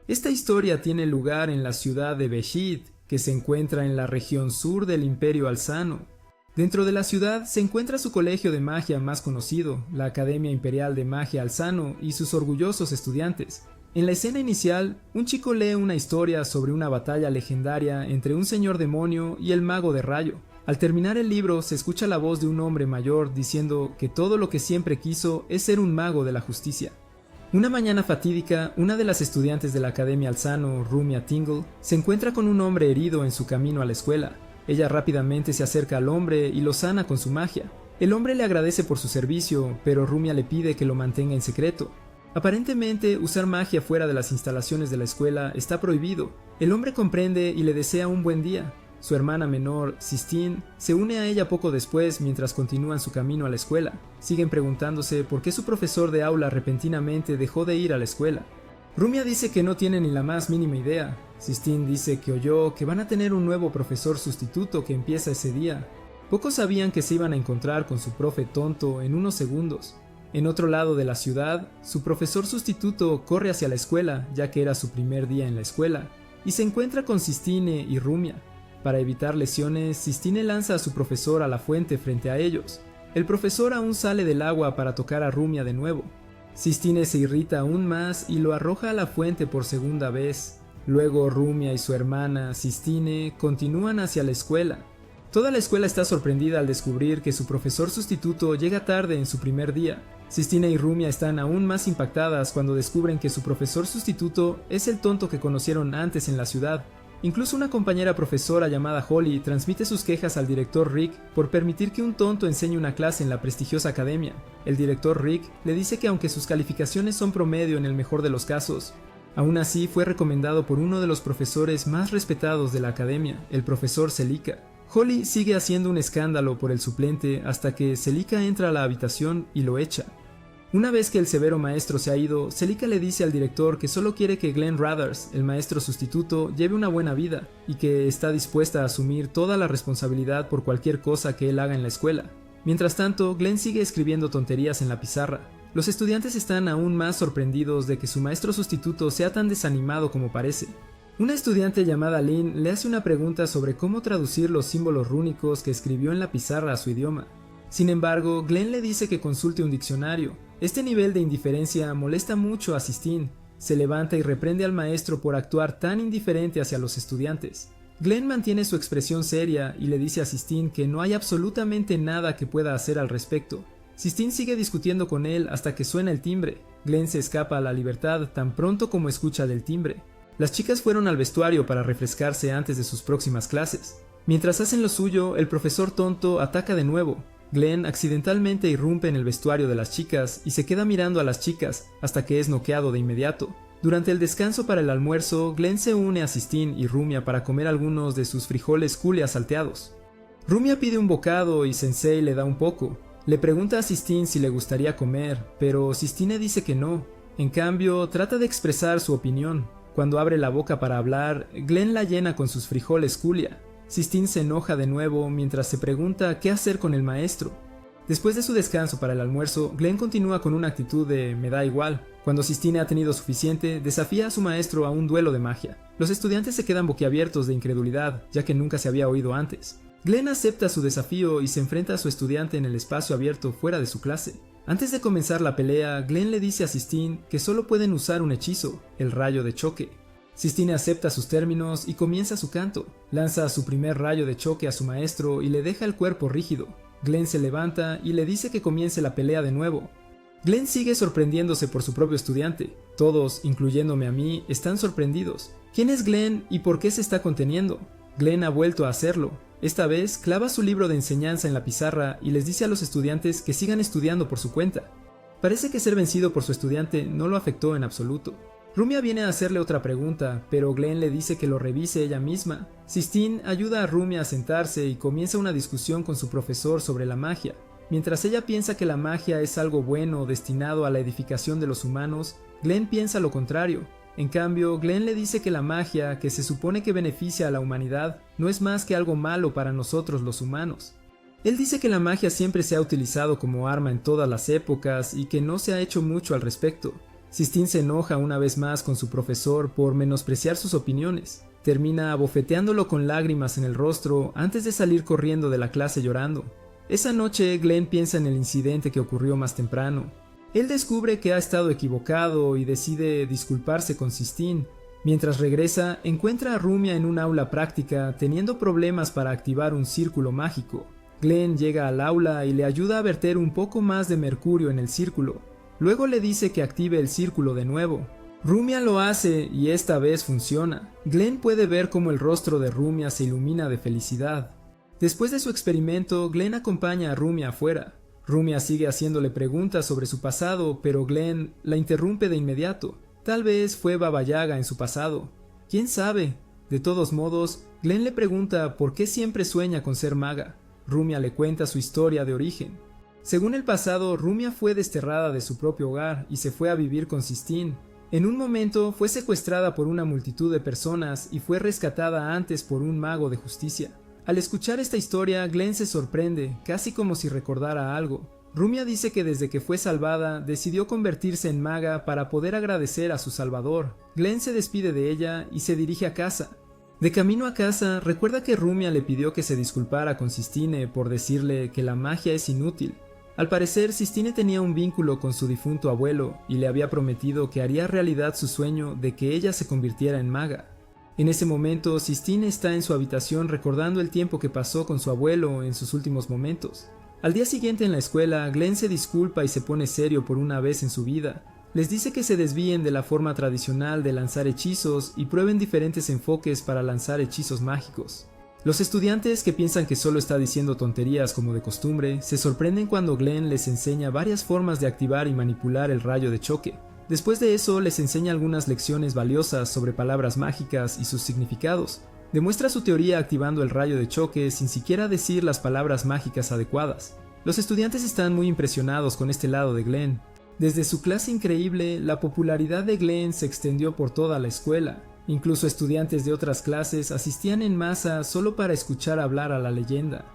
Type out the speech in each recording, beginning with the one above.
Esta historia tiene lugar en la ciudad de Beshid, que se encuentra en la región sur del Imperio Alsano. Dentro de la ciudad se encuentra su colegio de magia más conocido, la Academia Imperial de Magia Alsano y sus orgullosos estudiantes. En la escena inicial, un chico lee una historia sobre una batalla legendaria entre un señor demonio y el mago de rayo. Al terminar el libro se escucha la voz de un hombre mayor diciendo que todo lo que siempre quiso es ser un mago de la justicia. Una mañana fatídica, una de las estudiantes de la Academia Alsano, Rumia Tingle, se encuentra con un hombre herido en su camino a la escuela. Ella rápidamente se acerca al hombre y lo sana con su magia. El hombre le agradece por su servicio, pero Rumia le pide que lo mantenga en secreto. Aparentemente, usar magia fuera de las instalaciones de la escuela está prohibido. El hombre comprende y le desea un buen día. Su hermana menor, Sistine, se une a ella poco después mientras continúan su camino a la escuela. Siguen preguntándose por qué su profesor de aula repentinamente dejó de ir a la escuela. Rumia dice que no tiene ni la más mínima idea. Sistine dice que oyó que van a tener un nuevo profesor sustituto que empieza ese día. Pocos sabían que se iban a encontrar con su profe tonto en unos segundos. En otro lado de la ciudad, su profesor sustituto corre hacia la escuela, ya que era su primer día en la escuela, y se encuentra con Sistine y Rumia. Para evitar lesiones, Sistine lanza a su profesor a la fuente frente a ellos. El profesor aún sale del agua para tocar a Rumia de nuevo. Sistine se irrita aún más y lo arroja a la fuente por segunda vez. Luego Rumia y su hermana, Sistine, continúan hacia la escuela. Toda la escuela está sorprendida al descubrir que su profesor sustituto llega tarde en su primer día. Sistine y Rumia están aún más impactadas cuando descubren que su profesor sustituto es el tonto que conocieron antes en la ciudad. Incluso una compañera profesora llamada Holly transmite sus quejas al director Rick por permitir que un tonto enseñe una clase en la prestigiosa academia. El director Rick le dice que aunque sus calificaciones son promedio en el mejor de los casos, aún así fue recomendado por uno de los profesores más respetados de la academia, el profesor Celica. Holly sigue haciendo un escándalo por el suplente hasta que Celica entra a la habitación y lo echa. Una vez que el severo maestro se ha ido, Celica le dice al director que solo quiere que Glenn Rathers, el maestro sustituto, lleve una buena vida y que está dispuesta a asumir toda la responsabilidad por cualquier cosa que él haga en la escuela. Mientras tanto, Glenn sigue escribiendo tonterías en la pizarra. Los estudiantes están aún más sorprendidos de que su maestro sustituto sea tan desanimado como parece. Una estudiante llamada Lynn le hace una pregunta sobre cómo traducir los símbolos rúnicos que escribió en la pizarra a su idioma. Sin embargo, Glenn le dice que consulte un diccionario. Este nivel de indiferencia molesta mucho a Sistine. Se levanta y reprende al maestro por actuar tan indiferente hacia los estudiantes. Glenn mantiene su expresión seria y le dice a Sistine que no hay absolutamente nada que pueda hacer al respecto. Sistine sigue discutiendo con él hasta que suena el timbre. Glenn se escapa a la libertad tan pronto como escucha del timbre. Las chicas fueron al vestuario para refrescarse antes de sus próximas clases. Mientras hacen lo suyo, el profesor tonto ataca de nuevo. Glenn accidentalmente irrumpe en el vestuario de las chicas y se queda mirando a las chicas hasta que es noqueado de inmediato. Durante el descanso para el almuerzo, Glenn se une a Sistine y Rumia para comer algunos de sus frijoles culia salteados. Rumia pide un bocado y Sensei le da un poco. Le pregunta a Sistine si le gustaría comer, pero Sistine dice que no. En cambio, trata de expresar su opinión. Cuando abre la boca para hablar, Glenn la llena con sus frijoles culia. Sistine se enoja de nuevo mientras se pregunta qué hacer con el maestro. Después de su descanso para el almuerzo, Glenn continúa con una actitud de me da igual. Cuando Sistine ha tenido suficiente, desafía a su maestro a un duelo de magia. Los estudiantes se quedan boquiabiertos de incredulidad, ya que nunca se había oído antes. Glenn acepta su desafío y se enfrenta a su estudiante en el espacio abierto fuera de su clase. Antes de comenzar la pelea, Glenn le dice a Sistine que solo pueden usar un hechizo, el rayo de choque. Sistine acepta sus términos y comienza su canto. Lanza su primer rayo de choque a su maestro y le deja el cuerpo rígido. Glenn se levanta y le dice que comience la pelea de nuevo. Glenn sigue sorprendiéndose por su propio estudiante. Todos, incluyéndome a mí, están sorprendidos. ¿Quién es Glenn y por qué se está conteniendo? Glenn ha vuelto a hacerlo. Esta vez clava su libro de enseñanza en la pizarra y les dice a los estudiantes que sigan estudiando por su cuenta. Parece que ser vencido por su estudiante no lo afectó en absoluto. Rumia viene a hacerle otra pregunta, pero Glenn le dice que lo revise ella misma. Sistine ayuda a Rumia a sentarse y comienza una discusión con su profesor sobre la magia. Mientras ella piensa que la magia es algo bueno destinado a la edificación de los humanos, Glenn piensa lo contrario. En cambio, Glenn le dice que la magia, que se supone que beneficia a la humanidad, no es más que algo malo para nosotros los humanos. Él dice que la magia siempre se ha utilizado como arma en todas las épocas y que no se ha hecho mucho al respecto. Sistine se enoja una vez más con su profesor por menospreciar sus opiniones. Termina abofeteándolo con lágrimas en el rostro antes de salir corriendo de la clase llorando. Esa noche Glenn piensa en el incidente que ocurrió más temprano. Él descubre que ha estado equivocado y decide disculparse con Sistine. Mientras regresa, encuentra a Rumia en un aula práctica teniendo problemas para activar un círculo mágico. Glenn llega al aula y le ayuda a verter un poco más de mercurio en el círculo. Luego le dice que active el círculo de nuevo. Rumia lo hace y esta vez funciona. Glenn puede ver cómo el rostro de Rumia se ilumina de felicidad. Después de su experimento, Glenn acompaña a Rumia afuera. Rumia sigue haciéndole preguntas sobre su pasado, pero Glenn la interrumpe de inmediato. Tal vez fue Baba Yaga en su pasado. ¿Quién sabe? De todos modos, Glenn le pregunta por qué siempre sueña con ser maga. Rumia le cuenta su historia de origen. Según el pasado, Rumia fue desterrada de su propio hogar y se fue a vivir con Sistine. En un momento fue secuestrada por una multitud de personas y fue rescatada antes por un mago de justicia. Al escuchar esta historia, Glenn se sorprende, casi como si recordara algo. Rumia dice que desde que fue salvada, decidió convertirse en maga para poder agradecer a su salvador. Glenn se despide de ella y se dirige a casa. De camino a casa, recuerda que Rumia le pidió que se disculpara con Sistine por decirle que la magia es inútil. Al parecer, Sistine tenía un vínculo con su difunto abuelo y le había prometido que haría realidad su sueño de que ella se convirtiera en maga. En ese momento, Sistine está en su habitación recordando el tiempo que pasó con su abuelo en sus últimos momentos. Al día siguiente en la escuela, Glenn se disculpa y se pone serio por una vez en su vida. Les dice que se desvíen de la forma tradicional de lanzar hechizos y prueben diferentes enfoques para lanzar hechizos mágicos. Los estudiantes, que piensan que solo está diciendo tonterías como de costumbre, se sorprenden cuando Glenn les enseña varias formas de activar y manipular el rayo de choque. Después de eso, les enseña algunas lecciones valiosas sobre palabras mágicas y sus significados. Demuestra su teoría activando el rayo de choque sin siquiera decir las palabras mágicas adecuadas. Los estudiantes están muy impresionados con este lado de Glenn. Desde su clase increíble, la popularidad de Glenn se extendió por toda la escuela. Incluso estudiantes de otras clases asistían en masa solo para escuchar hablar a la leyenda.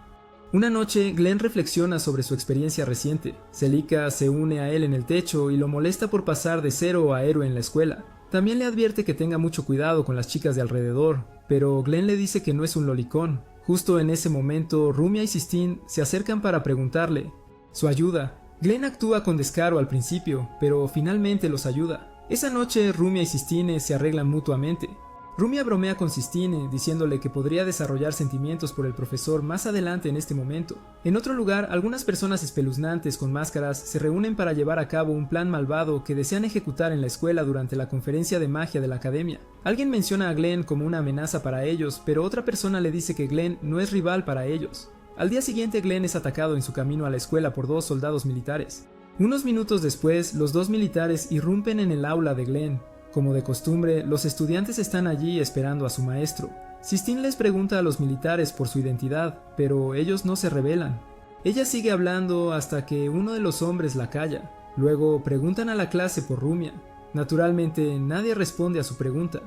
Una noche, Glenn reflexiona sobre su experiencia reciente. Celica se une a él en el techo y lo molesta por pasar de cero a héroe en la escuela. También le advierte que tenga mucho cuidado con las chicas de alrededor, pero Glenn le dice que no es un lolicón. Justo en ese momento, Rumia y Sistine se acercan para preguntarle su ayuda. Glenn actúa con descaro al principio, pero finalmente los ayuda. Esa noche, Rumia y Sistine se arreglan mutuamente. Rumia bromea con Sistine, diciéndole que podría desarrollar sentimientos por el profesor más adelante en este momento. En otro lugar, algunas personas espeluznantes con máscaras se reúnen para llevar a cabo un plan malvado que desean ejecutar en la escuela durante la conferencia de magia de la academia. Alguien menciona a Glenn como una amenaza para ellos, pero otra persona le dice que Glenn no es rival para ellos. Al día siguiente, Glenn es atacado en su camino a la escuela por 2 soldados militares. Unos minutos después, los 2 militares irrumpen en el aula de Glenn. Como de costumbre, los estudiantes están allí esperando a su maestro. Sistine les pregunta a los militares por su identidad, pero ellos no se revelan. Ella sigue hablando hasta que uno de los hombres la calla. Luego preguntan a la clase por Rumia. Naturalmente, nadie responde a su pregunta.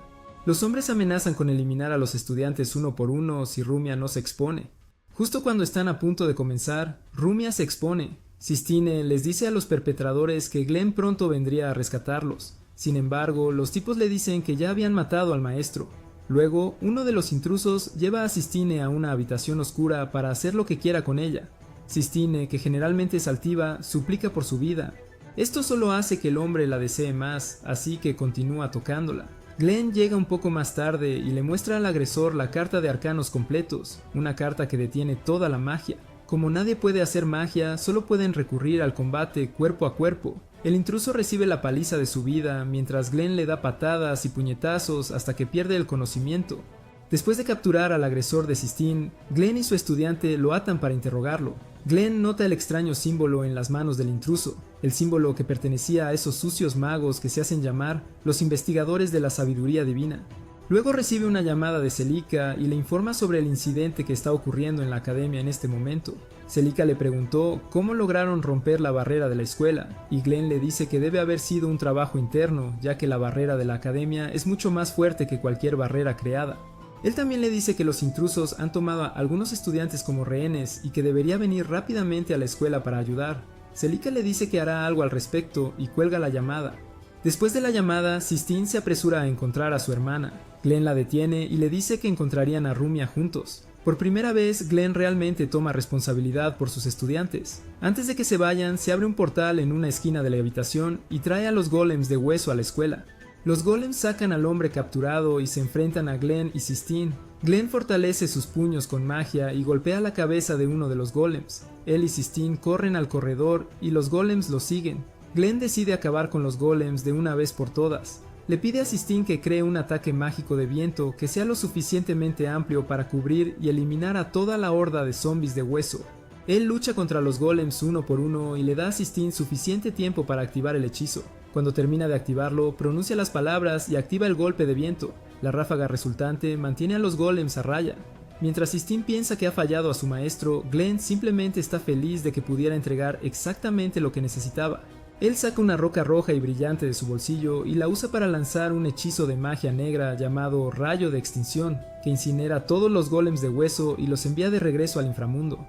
Los hombres amenazan con eliminar a los estudiantes uno por uno si Rumia no se expone. Justo cuando están a punto de comenzar, Rumia se expone. Sistine les dice a los perpetradores que Glenn pronto vendría a rescatarlos. Sin embargo, los tipos le dicen que ya habían matado al maestro. Luego, uno de los intrusos lleva a Sistine a una habitación oscura para hacer lo que quiera con ella. Sistine, que generalmente es altiva, suplica por su vida. Esto solo hace que el hombre la desee más, así que continúa tocándola. Glenn llega un poco más tarde y le muestra al agresor la carta de arcanos completos, una carta que detiene toda la magia. Como nadie puede hacer magia, solo pueden recurrir al combate cuerpo a cuerpo. El intruso recibe la paliza de su vida, mientras Glenn le da patadas y puñetazos hasta que pierde el conocimiento. Después de capturar al agresor de Sistine, Glenn y su estudiante lo atan para interrogarlo. Glenn nota el extraño símbolo en las manos del intruso, el símbolo que pertenecía a esos sucios magos que se hacen llamar los investigadores de la sabiduría divina. Luego recibe una llamada de Celica y le informa sobre el incidente que está ocurriendo en la academia en este momento. Celica le preguntó cómo lograron romper la barrera de la escuela, y Glenn le dice que debe haber sido un trabajo interno, ya que la barrera de la academia es mucho más fuerte que cualquier barrera creada. Él también le dice que los intrusos han tomado a algunos estudiantes como rehenes y que debería venir rápidamente a la escuela para ayudar. Celica le dice que hará algo al respecto y cuelga la llamada. Después de la llamada, Sistine se apresura a encontrar a su hermana. Glenn la detiene y le dice que encontrarían a Rumia juntos. Por primera vez, Glenn realmente toma responsabilidad por sus estudiantes. Antes de que se vayan, se abre un portal en una esquina de la habitación y trae a los golems de hueso a la escuela. Los golems sacan al hombre capturado y se enfrentan a Glenn y Sistine. Glenn fortalece sus puños con magia y golpea la cabeza de uno de los golems. Él y Sistine corren al corredor y los golems los siguen. Glenn decide acabar con los golems de una vez por todas. Le pide a Sistine que cree un ataque mágico de viento que sea lo suficientemente amplio para cubrir y eliminar a toda la horda de zombies de hueso. Él lucha contra los golems uno por uno y le da a Sistine suficiente tiempo para activar el hechizo. Cuando termina de activarlo, pronuncia las palabras y activa el golpe de viento. La ráfaga resultante mantiene a los golems a raya. Mientras Sistine piensa que ha fallado a su maestro, Glenn simplemente está feliz de que pudiera entregar exactamente lo que necesitaba. Él saca una roca roja y brillante de su bolsillo y la usa para lanzar un hechizo de magia negra llamado Rayo de Extinción, que incinera a todos los golems de hueso y los envía de regreso al inframundo.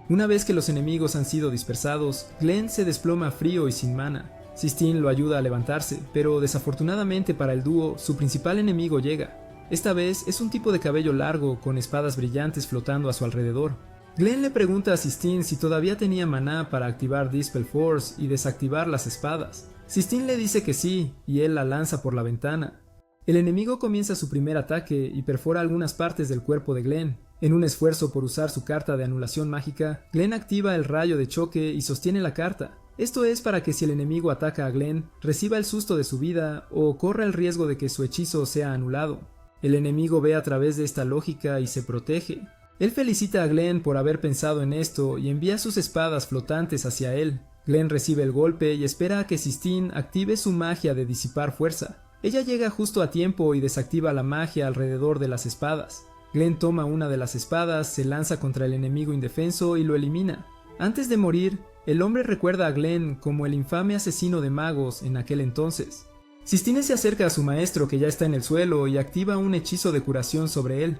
Una vez que los enemigos han sido dispersados, Glenn se desploma frío y sin mana. Sistine lo ayuda a levantarse, pero desafortunadamente para el dúo, su principal enemigo llega. Esta vez es un tipo de cabello largo con espadas brillantes flotando a su alrededor. Glenn le pregunta a Sistine si todavía tenía maná para activar Dispel Force y desactivar las espadas. Sistine le dice que sí, y él la lanza por la ventana. El enemigo comienza su primer ataque y perfora algunas partes del cuerpo de Glenn. En un esfuerzo por usar su carta de anulación mágica, Glenn activa el rayo de choque y sostiene la carta. Esto es para que si el enemigo ataca a Glenn, reciba el susto de su vida o corra el riesgo de que su hechizo sea anulado. El enemigo ve a través de esta lógica y se protege. Él felicita a Glenn por haber pensado en esto y envía sus espadas flotantes hacia él. Glenn recibe el golpe y espera a que Sistine active su magia de disipar fuerza. Ella llega justo a tiempo y desactiva la magia alrededor de las espadas. Glenn toma una de las espadas, se lanza contra el enemigo indefenso y lo elimina. Antes de morir, el hombre recuerda a Glenn como el infame asesino de magos en aquel entonces. Sistine se acerca a su maestro que ya está en el suelo y activa un hechizo de curación sobre él.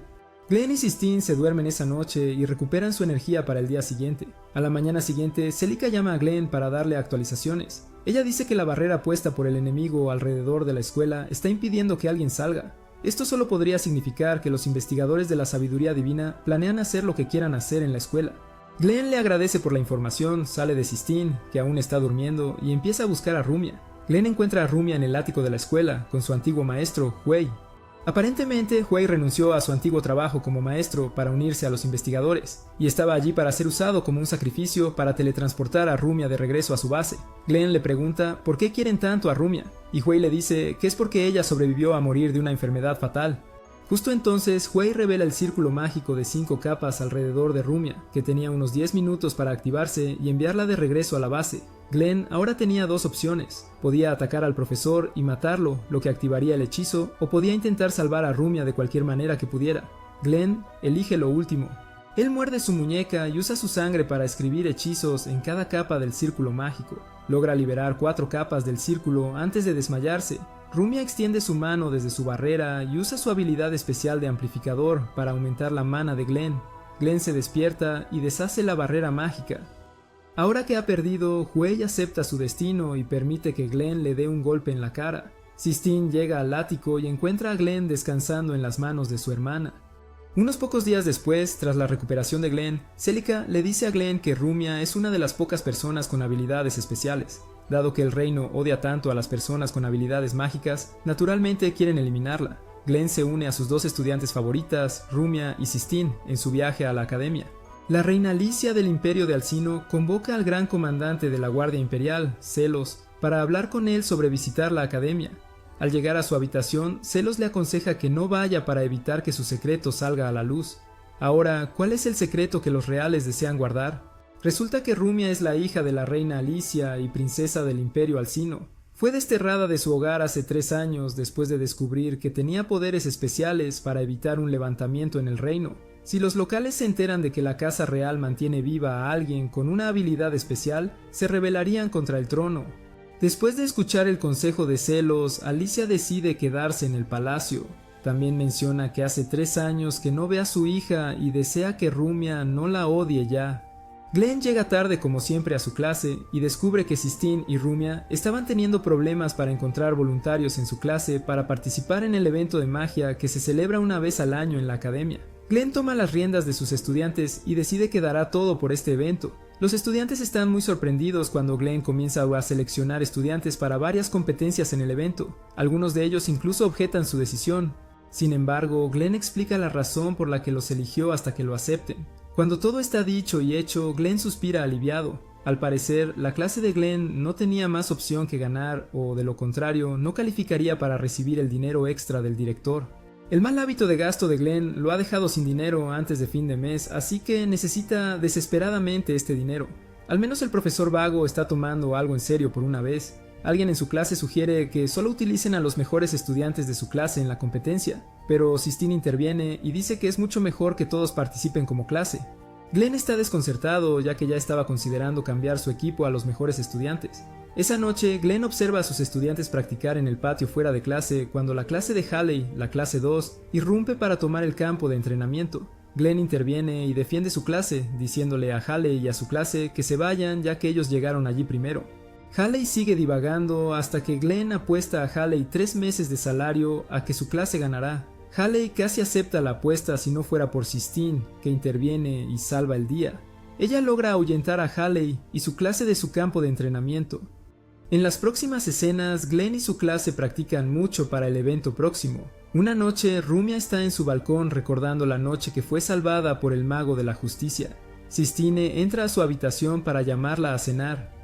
Glenn y Sistine se duermen esa noche y recuperan su energía para el día siguiente. A la mañana siguiente, Celica llama a Glenn para darle actualizaciones. Ella dice que la barrera puesta por el enemigo alrededor de la escuela está impidiendo que alguien salga. Esto solo podría significar que los investigadores de la sabiduría divina planean hacer lo que quieran hacer en la escuela. Glenn le agradece por la información, sale de Sistine, que aún está durmiendo, y empieza a buscar a Rumia. Glenn encuentra a Rumia en el ático de la escuela, con su antiguo maestro, Huey. Aparentemente, Huey renunció a su antiguo trabajo como maestro para unirse a los investigadores, y estaba allí para ser usado como un sacrificio para teletransportar a Rumia de regreso a su base. Glenn le pregunta por qué quieren tanto a Rumia, y Huey le dice que es porque ella sobrevivió a morir de una enfermedad fatal. Justo entonces, Huey revela el círculo mágico de 5 capas alrededor de Rumia, que tenía unos 10 minutos para activarse y enviarla de regreso a la base. Glenn ahora tenía dos opciones: podía atacar al profesor y matarlo, lo que activaría el hechizo, o podía intentar salvar a Rumia de cualquier manera que pudiera. Glenn elige lo último. Él muerde su muñeca y usa su sangre para escribir hechizos en cada capa del círculo mágico. Logra liberar 4 capas del círculo antes de desmayarse. Rumia extiende su mano desde su barrera y usa su habilidad especial de amplificador para aumentar la mana de Glenn. Glenn se despierta y deshace la barrera mágica. Ahora que ha perdido, Huey acepta su destino y permite que Glenn le dé un golpe en la cara. Sistine llega al ático y encuentra a Glenn descansando en las manos de su hermana. Unos pocos días después, tras la recuperación de Glenn, Celica le dice a Glenn que Rumia es una de las pocas personas con habilidades especiales. Dado que el reino odia tanto a las personas con habilidades mágicas, naturalmente quieren eliminarla. Glenn se une a sus 2 estudiantes favoritas, Rumia y Sistine, en su viaje a la academia. La reina Alicia del Imperio de Alcino convoca al gran comandante de la Guardia Imperial, Celos, para hablar con él sobre visitar la academia. Al llegar a su habitación, Celos le aconseja que no vaya para evitar que su secreto salga a la luz. Ahora, ¿cuál es el secreto que los reales desean guardar? Resulta que Rumia es la hija de la reina Alicia y princesa del Imperio Alcino. Fue desterrada de su hogar hace 3 años después de descubrir que tenía poderes especiales para evitar un levantamiento en el reino. Si los locales se enteran de que la casa real mantiene viva a alguien con una habilidad especial, se rebelarían contra el trono. Después de escuchar el consejo de Celos, Alicia decide quedarse en el palacio. También menciona que hace 3 años que no ve a su hija y desea que Rumia no la odie ya. Glenn llega tarde como siempre a su clase y descubre que Sistine y Rumia estaban teniendo problemas para encontrar voluntarios en su clase para participar en el evento de magia que se celebra una vez al año en la academia. Glenn toma las riendas de sus estudiantes y decide que dará todo por este evento. Los estudiantes están muy sorprendidos cuando Glenn comienza a seleccionar estudiantes para varias competencias en el evento. Algunos de ellos incluso objetan su decisión. Sin embargo, Glenn explica la razón por la que los eligió hasta que lo acepten. Cuando todo está dicho y hecho, Glenn suspira aliviado. Al parecer, la clase de Glenn no tenía más opción que ganar o, de lo contrario, no calificaría para recibir el dinero extra del director. El mal hábito de gasto de Glenn lo ha dejado sin dinero antes de fin de mes, así que necesita desesperadamente este dinero. Al menos el profesor Vago está tomando algo en serio por una vez. Alguien en su clase sugiere que solo utilicen a los mejores estudiantes de su clase en la competencia, pero Sistine interviene y dice que es mucho mejor que todos participen como clase. Glenn está desconcertado ya que ya estaba considerando cambiar su equipo a los mejores estudiantes. Esa noche, Glenn observa a sus estudiantes practicar en el patio fuera de clase cuando la clase de Haley, la clase 2, irrumpe para tomar el campo de entrenamiento. Glenn interviene y defiende su clase, diciéndole a Haley y a su clase que se vayan ya que ellos llegaron allí primero. Haley sigue divagando hasta que Glenn apuesta a Haley 3 meses de salario a que su clase ganará. Haley casi acepta la apuesta si no fuera por Sistine, que interviene y salva el día. Ella logra ahuyentar a Haley y su clase de su campo de entrenamiento. En las próximas escenas, Glenn y su clase practican mucho para el evento próximo. Una noche, Rumia está en su balcón recordando la noche que fue salvada por el mago de la justicia. Sistine entra a su habitación para llamarla a cenar.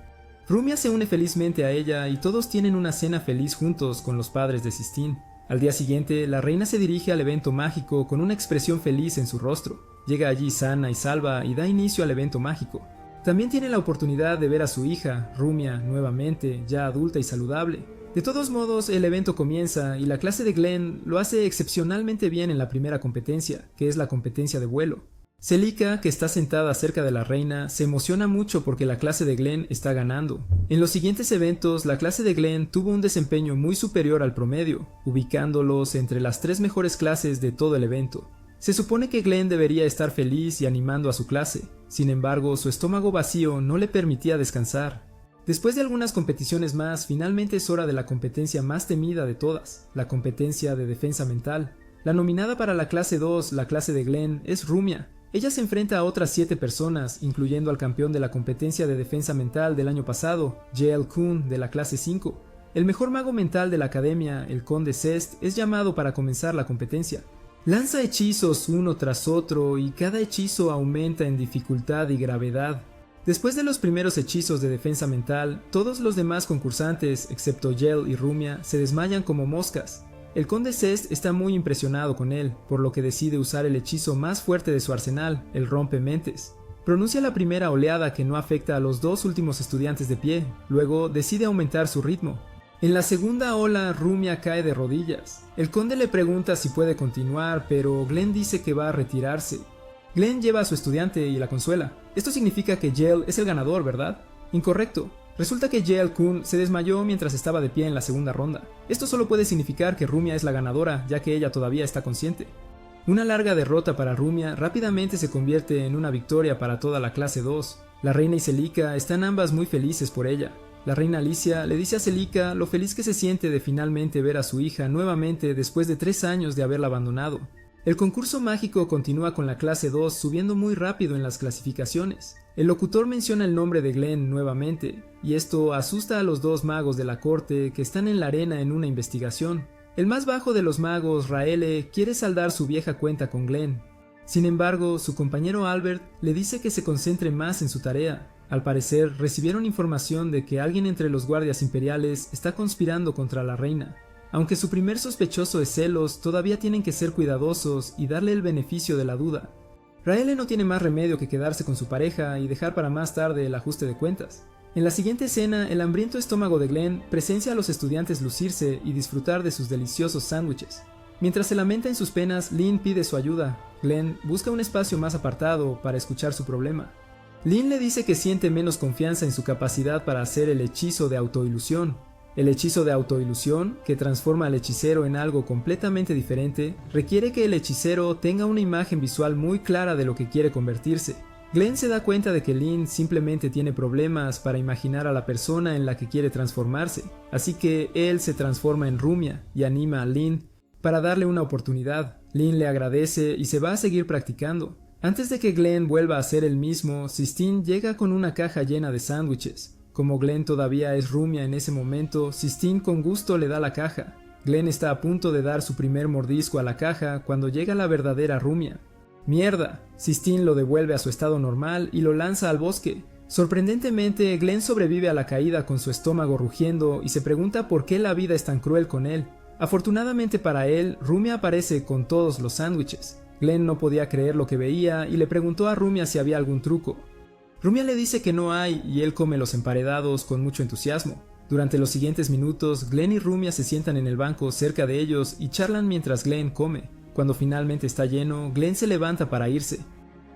Rumia se une felizmente a ella y todos tienen una cena feliz juntos con los padres de Sistine. Al día siguiente, la reina se dirige al evento mágico con una expresión feliz en su rostro. Llega allí sana y salva y da inicio al evento mágico. También tiene la oportunidad de ver a su hija, Rumia, nuevamente, ya adulta y saludable. De todos modos, el evento comienza y la clase de Glenn lo hace excepcionalmente bien en la primera competencia, que es la competencia de vuelo. Celica, que está sentada cerca de la reina, se emociona mucho porque la clase de Glenn está ganando. En los siguientes eventos, la clase de Glenn tuvo un desempeño muy superior al promedio, ubicándolos entre las 3 mejores clases de todo el evento. Se supone que Glenn debería estar feliz y animando a su clase, sin embargo, su estómago vacío no le permitía descansar. Después de algunas competiciones más, finalmente es hora de la competencia más temida de todas, la competencia de defensa mental. La nominada para la clase 2, la clase de Glenn, es Rumia. Ella se enfrenta a otras 7 personas, incluyendo al campeón de la competencia de defensa mental del año pasado, Jael Kuhn, de la clase 5. El mejor mago mental de la academia, el conde Zest, es llamado para comenzar la competencia. Lanza hechizos uno tras otro y cada hechizo aumenta en dificultad y gravedad. Después de los primeros hechizos de defensa mental, todos los demás concursantes, excepto Jael y Rumia, se desmayan como moscas. El conde Zest está muy impresionado con él, por lo que decide usar el hechizo más fuerte de su arsenal, el rompementes. Pronuncia la primera oleada que no afecta a los 2 últimos estudiantes de pie, luego decide aumentar su ritmo. En la segunda ola, Rumia cae de rodillas. El conde le pregunta si puede continuar, pero Glenn dice que va a retirarse. Glenn lleva a su estudiante y la consuela. Esto significa que Jael es el ganador, ¿verdad? Incorrecto. Resulta que Jael Kuhn se desmayó mientras estaba de pie en la segunda ronda. Esto solo puede significar que Rumia es la ganadora, ya que ella todavía está consciente. Una larga derrota para Rumia rápidamente se convierte en una victoria para toda la clase 2. La reina y Celica están ambas muy felices por ella. La reina Alicia le dice a Celica lo feliz que se siente de finalmente ver a su hija nuevamente después de 3 años de haberla abandonado. El concurso mágico continúa con la clase 2 subiendo muy rápido en las clasificaciones. El locutor menciona el nombre de Glenn nuevamente, y esto asusta a los 2 magos de la corte que están en la arena en una investigación. El más bajo de los magos, Raele, quiere saldar su vieja cuenta con Glenn. Sin embargo, su compañero Albert le dice que se concentre más en su tarea. Al parecer, recibieron información de que alguien entre los guardias imperiales está conspirando contra la reina. Aunque su primer sospechoso es Celos, todavía tienen que ser cuidadosos y darle el beneficio de la duda. Raele no tiene más remedio que quedarse con su pareja y dejar para más tarde el ajuste de cuentas. En la siguiente escena, el hambriento estómago de Glenn presencia a los estudiantes lucirse y disfrutar de sus deliciosos sándwiches. Mientras se lamenta en sus penas, Lynn pide su ayuda. Glenn busca un espacio más apartado para escuchar su problema. Lynn le dice que siente menos confianza en su capacidad para hacer el hechizo de autoilusión. El hechizo de autoilusión, que transforma al hechicero en algo completamente diferente, requiere que el hechicero tenga una imagen visual muy clara de lo que quiere convertirse. Glenn se da cuenta de que Lynn simplemente tiene problemas para imaginar a la persona en la que quiere transformarse, así que él se transforma en Rumia y anima a Lynn para darle una oportunidad. Lynn le agradece y se va a seguir practicando. Antes de que Glenn vuelva a ser el mismo, Sistine llega con una caja llena de sándwiches. Como Glenn todavía es Rumia en ese momento, Sistine con gusto le da la caja. Glenn está a punto de dar su primer mordisco a la caja cuando llega la verdadera Rumia. ¡Mierda! Sistine lo devuelve a su estado normal y lo lanza al bosque. Sorprendentemente, Glenn sobrevive a la caída con su estómago rugiendo y se pregunta por qué la vida es tan cruel con él. Afortunadamente para él, Rumia aparece con todos los sándwiches. Glenn no podía creer lo que veía y le preguntó a Rumia si había algún truco. Rumia le dice que no hay y él come los emparedados con mucho entusiasmo. Durante los siguientes minutos, Glenn y Rumia se sientan en el banco cerca de ellos y charlan mientras Glenn come. Cuando finalmente está lleno, Glenn se levanta para irse.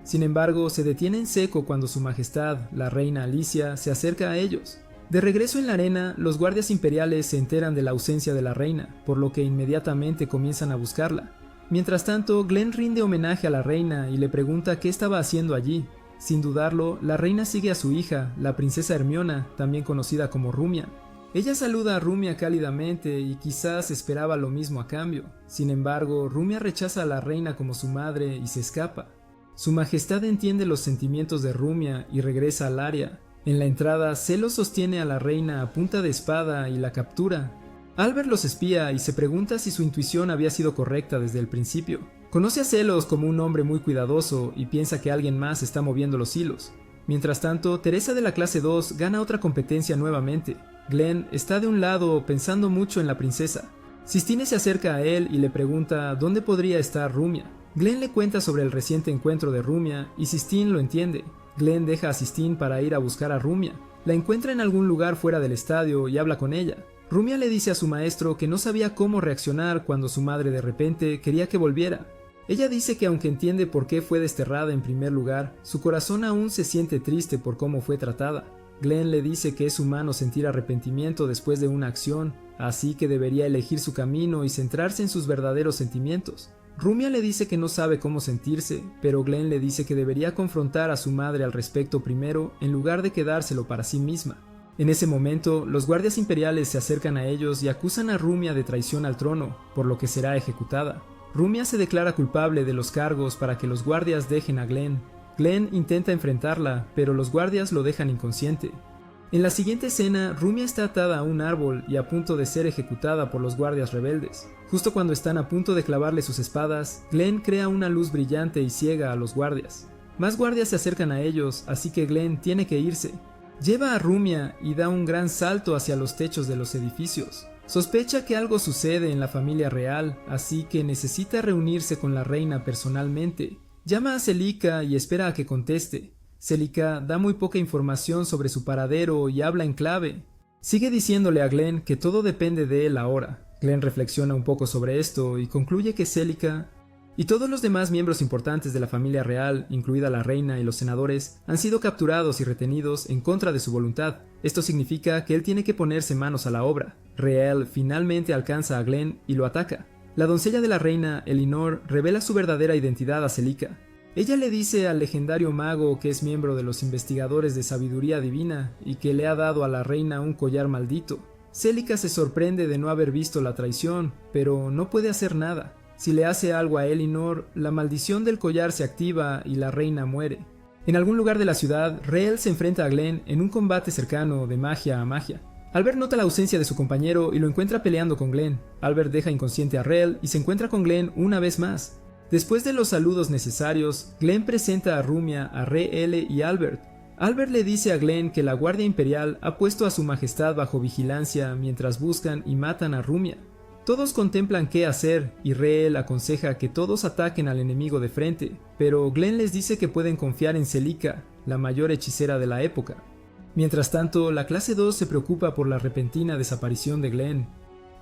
Sin embargo, se detiene en seco cuando su majestad, la reina Alicia, se acerca a ellos. De regreso en la arena, los guardias imperiales se enteran de la ausencia de la reina, por lo que inmediatamente comienzan a buscarla. Mientras tanto, Glenn rinde homenaje a la reina y le pregunta qué estaba haciendo allí. Sin dudarlo, la reina sigue a su hija, la princesa Hermiona, también conocida como Rumia. Ella saluda a Rumia cálidamente y quizás esperaba lo mismo a cambio. Sin embargo, Rumia rechaza a la reina como su madre y se escapa. Su majestad entiende los sentimientos de Rumia y regresa al área. En la entrada, Celos sostiene a la reina a punta de espada y la captura. Albert los espía y se pregunta si su intuición había sido correcta desde el principio. Conoce a Celos como un hombre muy cuidadoso y piensa que alguien más está moviendo los hilos. Mientras tanto, Teresa de la clase 2 gana otra competencia nuevamente. Glenn está de un lado pensando mucho en la princesa. Sistine se acerca a él y le pregunta dónde podría estar Rumia. Glenn le cuenta sobre el reciente encuentro de Rumia y Sistine lo entiende. Glenn deja a Sistine para ir a buscar a Rumia. La encuentra en algún lugar fuera del estadio y habla con ella. Rumia le dice a su maestro que no sabía cómo reaccionar cuando su madre de repente quería que volviera. Ella dice que aunque entiende por qué fue desterrada en primer lugar, su corazón aún se siente triste por cómo fue tratada. Glenn le dice que es humano sentir arrepentimiento después de una acción, así que debería elegir su camino y centrarse en sus verdaderos sentimientos. Rumia le dice que no sabe cómo sentirse, pero Glenn le dice que debería confrontar a su madre al respecto primero en lugar de quedárselo para sí misma. En ese momento, los guardias imperiales se acercan a ellos y acusan a Rumia de traición al trono, por lo que será ejecutada. Rumia se declara culpable de los cargos para que los guardias dejen a Glenn. Glenn intenta enfrentarla, pero los guardias lo dejan inconsciente. En la siguiente escena, Rumia está atada a un árbol y a punto de ser ejecutada por los guardias rebeldes. Justo cuando están a punto de clavarle sus espadas, Glenn crea una luz brillante y ciega a los guardias. Más guardias se acercan a ellos, así que Glenn tiene que irse. Lleva a Rumia y da un gran salto hacia los techos de los edificios. Sospecha que algo sucede en la familia real, así que necesita reunirse con la reina personalmente. Llama a Celica y espera a que conteste. Celica da muy poca información sobre su paradero y habla en clave. Sigue diciéndole a Glenn que todo depende de él ahora. Glenn reflexiona un poco sobre esto y concluye que Celica y todos los demás miembros importantes de la familia real, incluida la reina y los senadores, han sido capturados y retenidos en contra de su voluntad. Esto significa que él tiene que ponerse manos a la obra. Reel finalmente alcanza a Glenn y lo ataca. La doncella de la reina, Elinor, revela su verdadera identidad a Celica. Ella le dice al legendario mago que es miembro de los investigadores de sabiduría divina y que le ha dado a la reina un collar maldito. Celica se sorprende de no haber visto la traición, pero no puede hacer nada. Si le hace algo a Elinor, la maldición del collar se activa y la reina muere. En algún lugar de la ciudad, Reel se enfrenta a Glenn en un combate cercano de magia a magia. Albert nota la ausencia de su compañero y lo encuentra peleando con Glenn. Albert deja inconsciente a Reel y se encuentra con Glenn una vez más. Después de los saludos necesarios, Glenn presenta a Rumia a Reel y Albert. Albert le dice a Glenn que la Guardia Imperial ha puesto a su majestad bajo vigilancia mientras buscan y matan a Rumia. Todos contemplan qué hacer y Reel aconseja que todos ataquen al enemigo de frente, pero Glenn les dice que pueden confiar en Celica, la mayor hechicera de la época. Mientras tanto, la clase 2 se preocupa por la repentina desaparición de Glenn.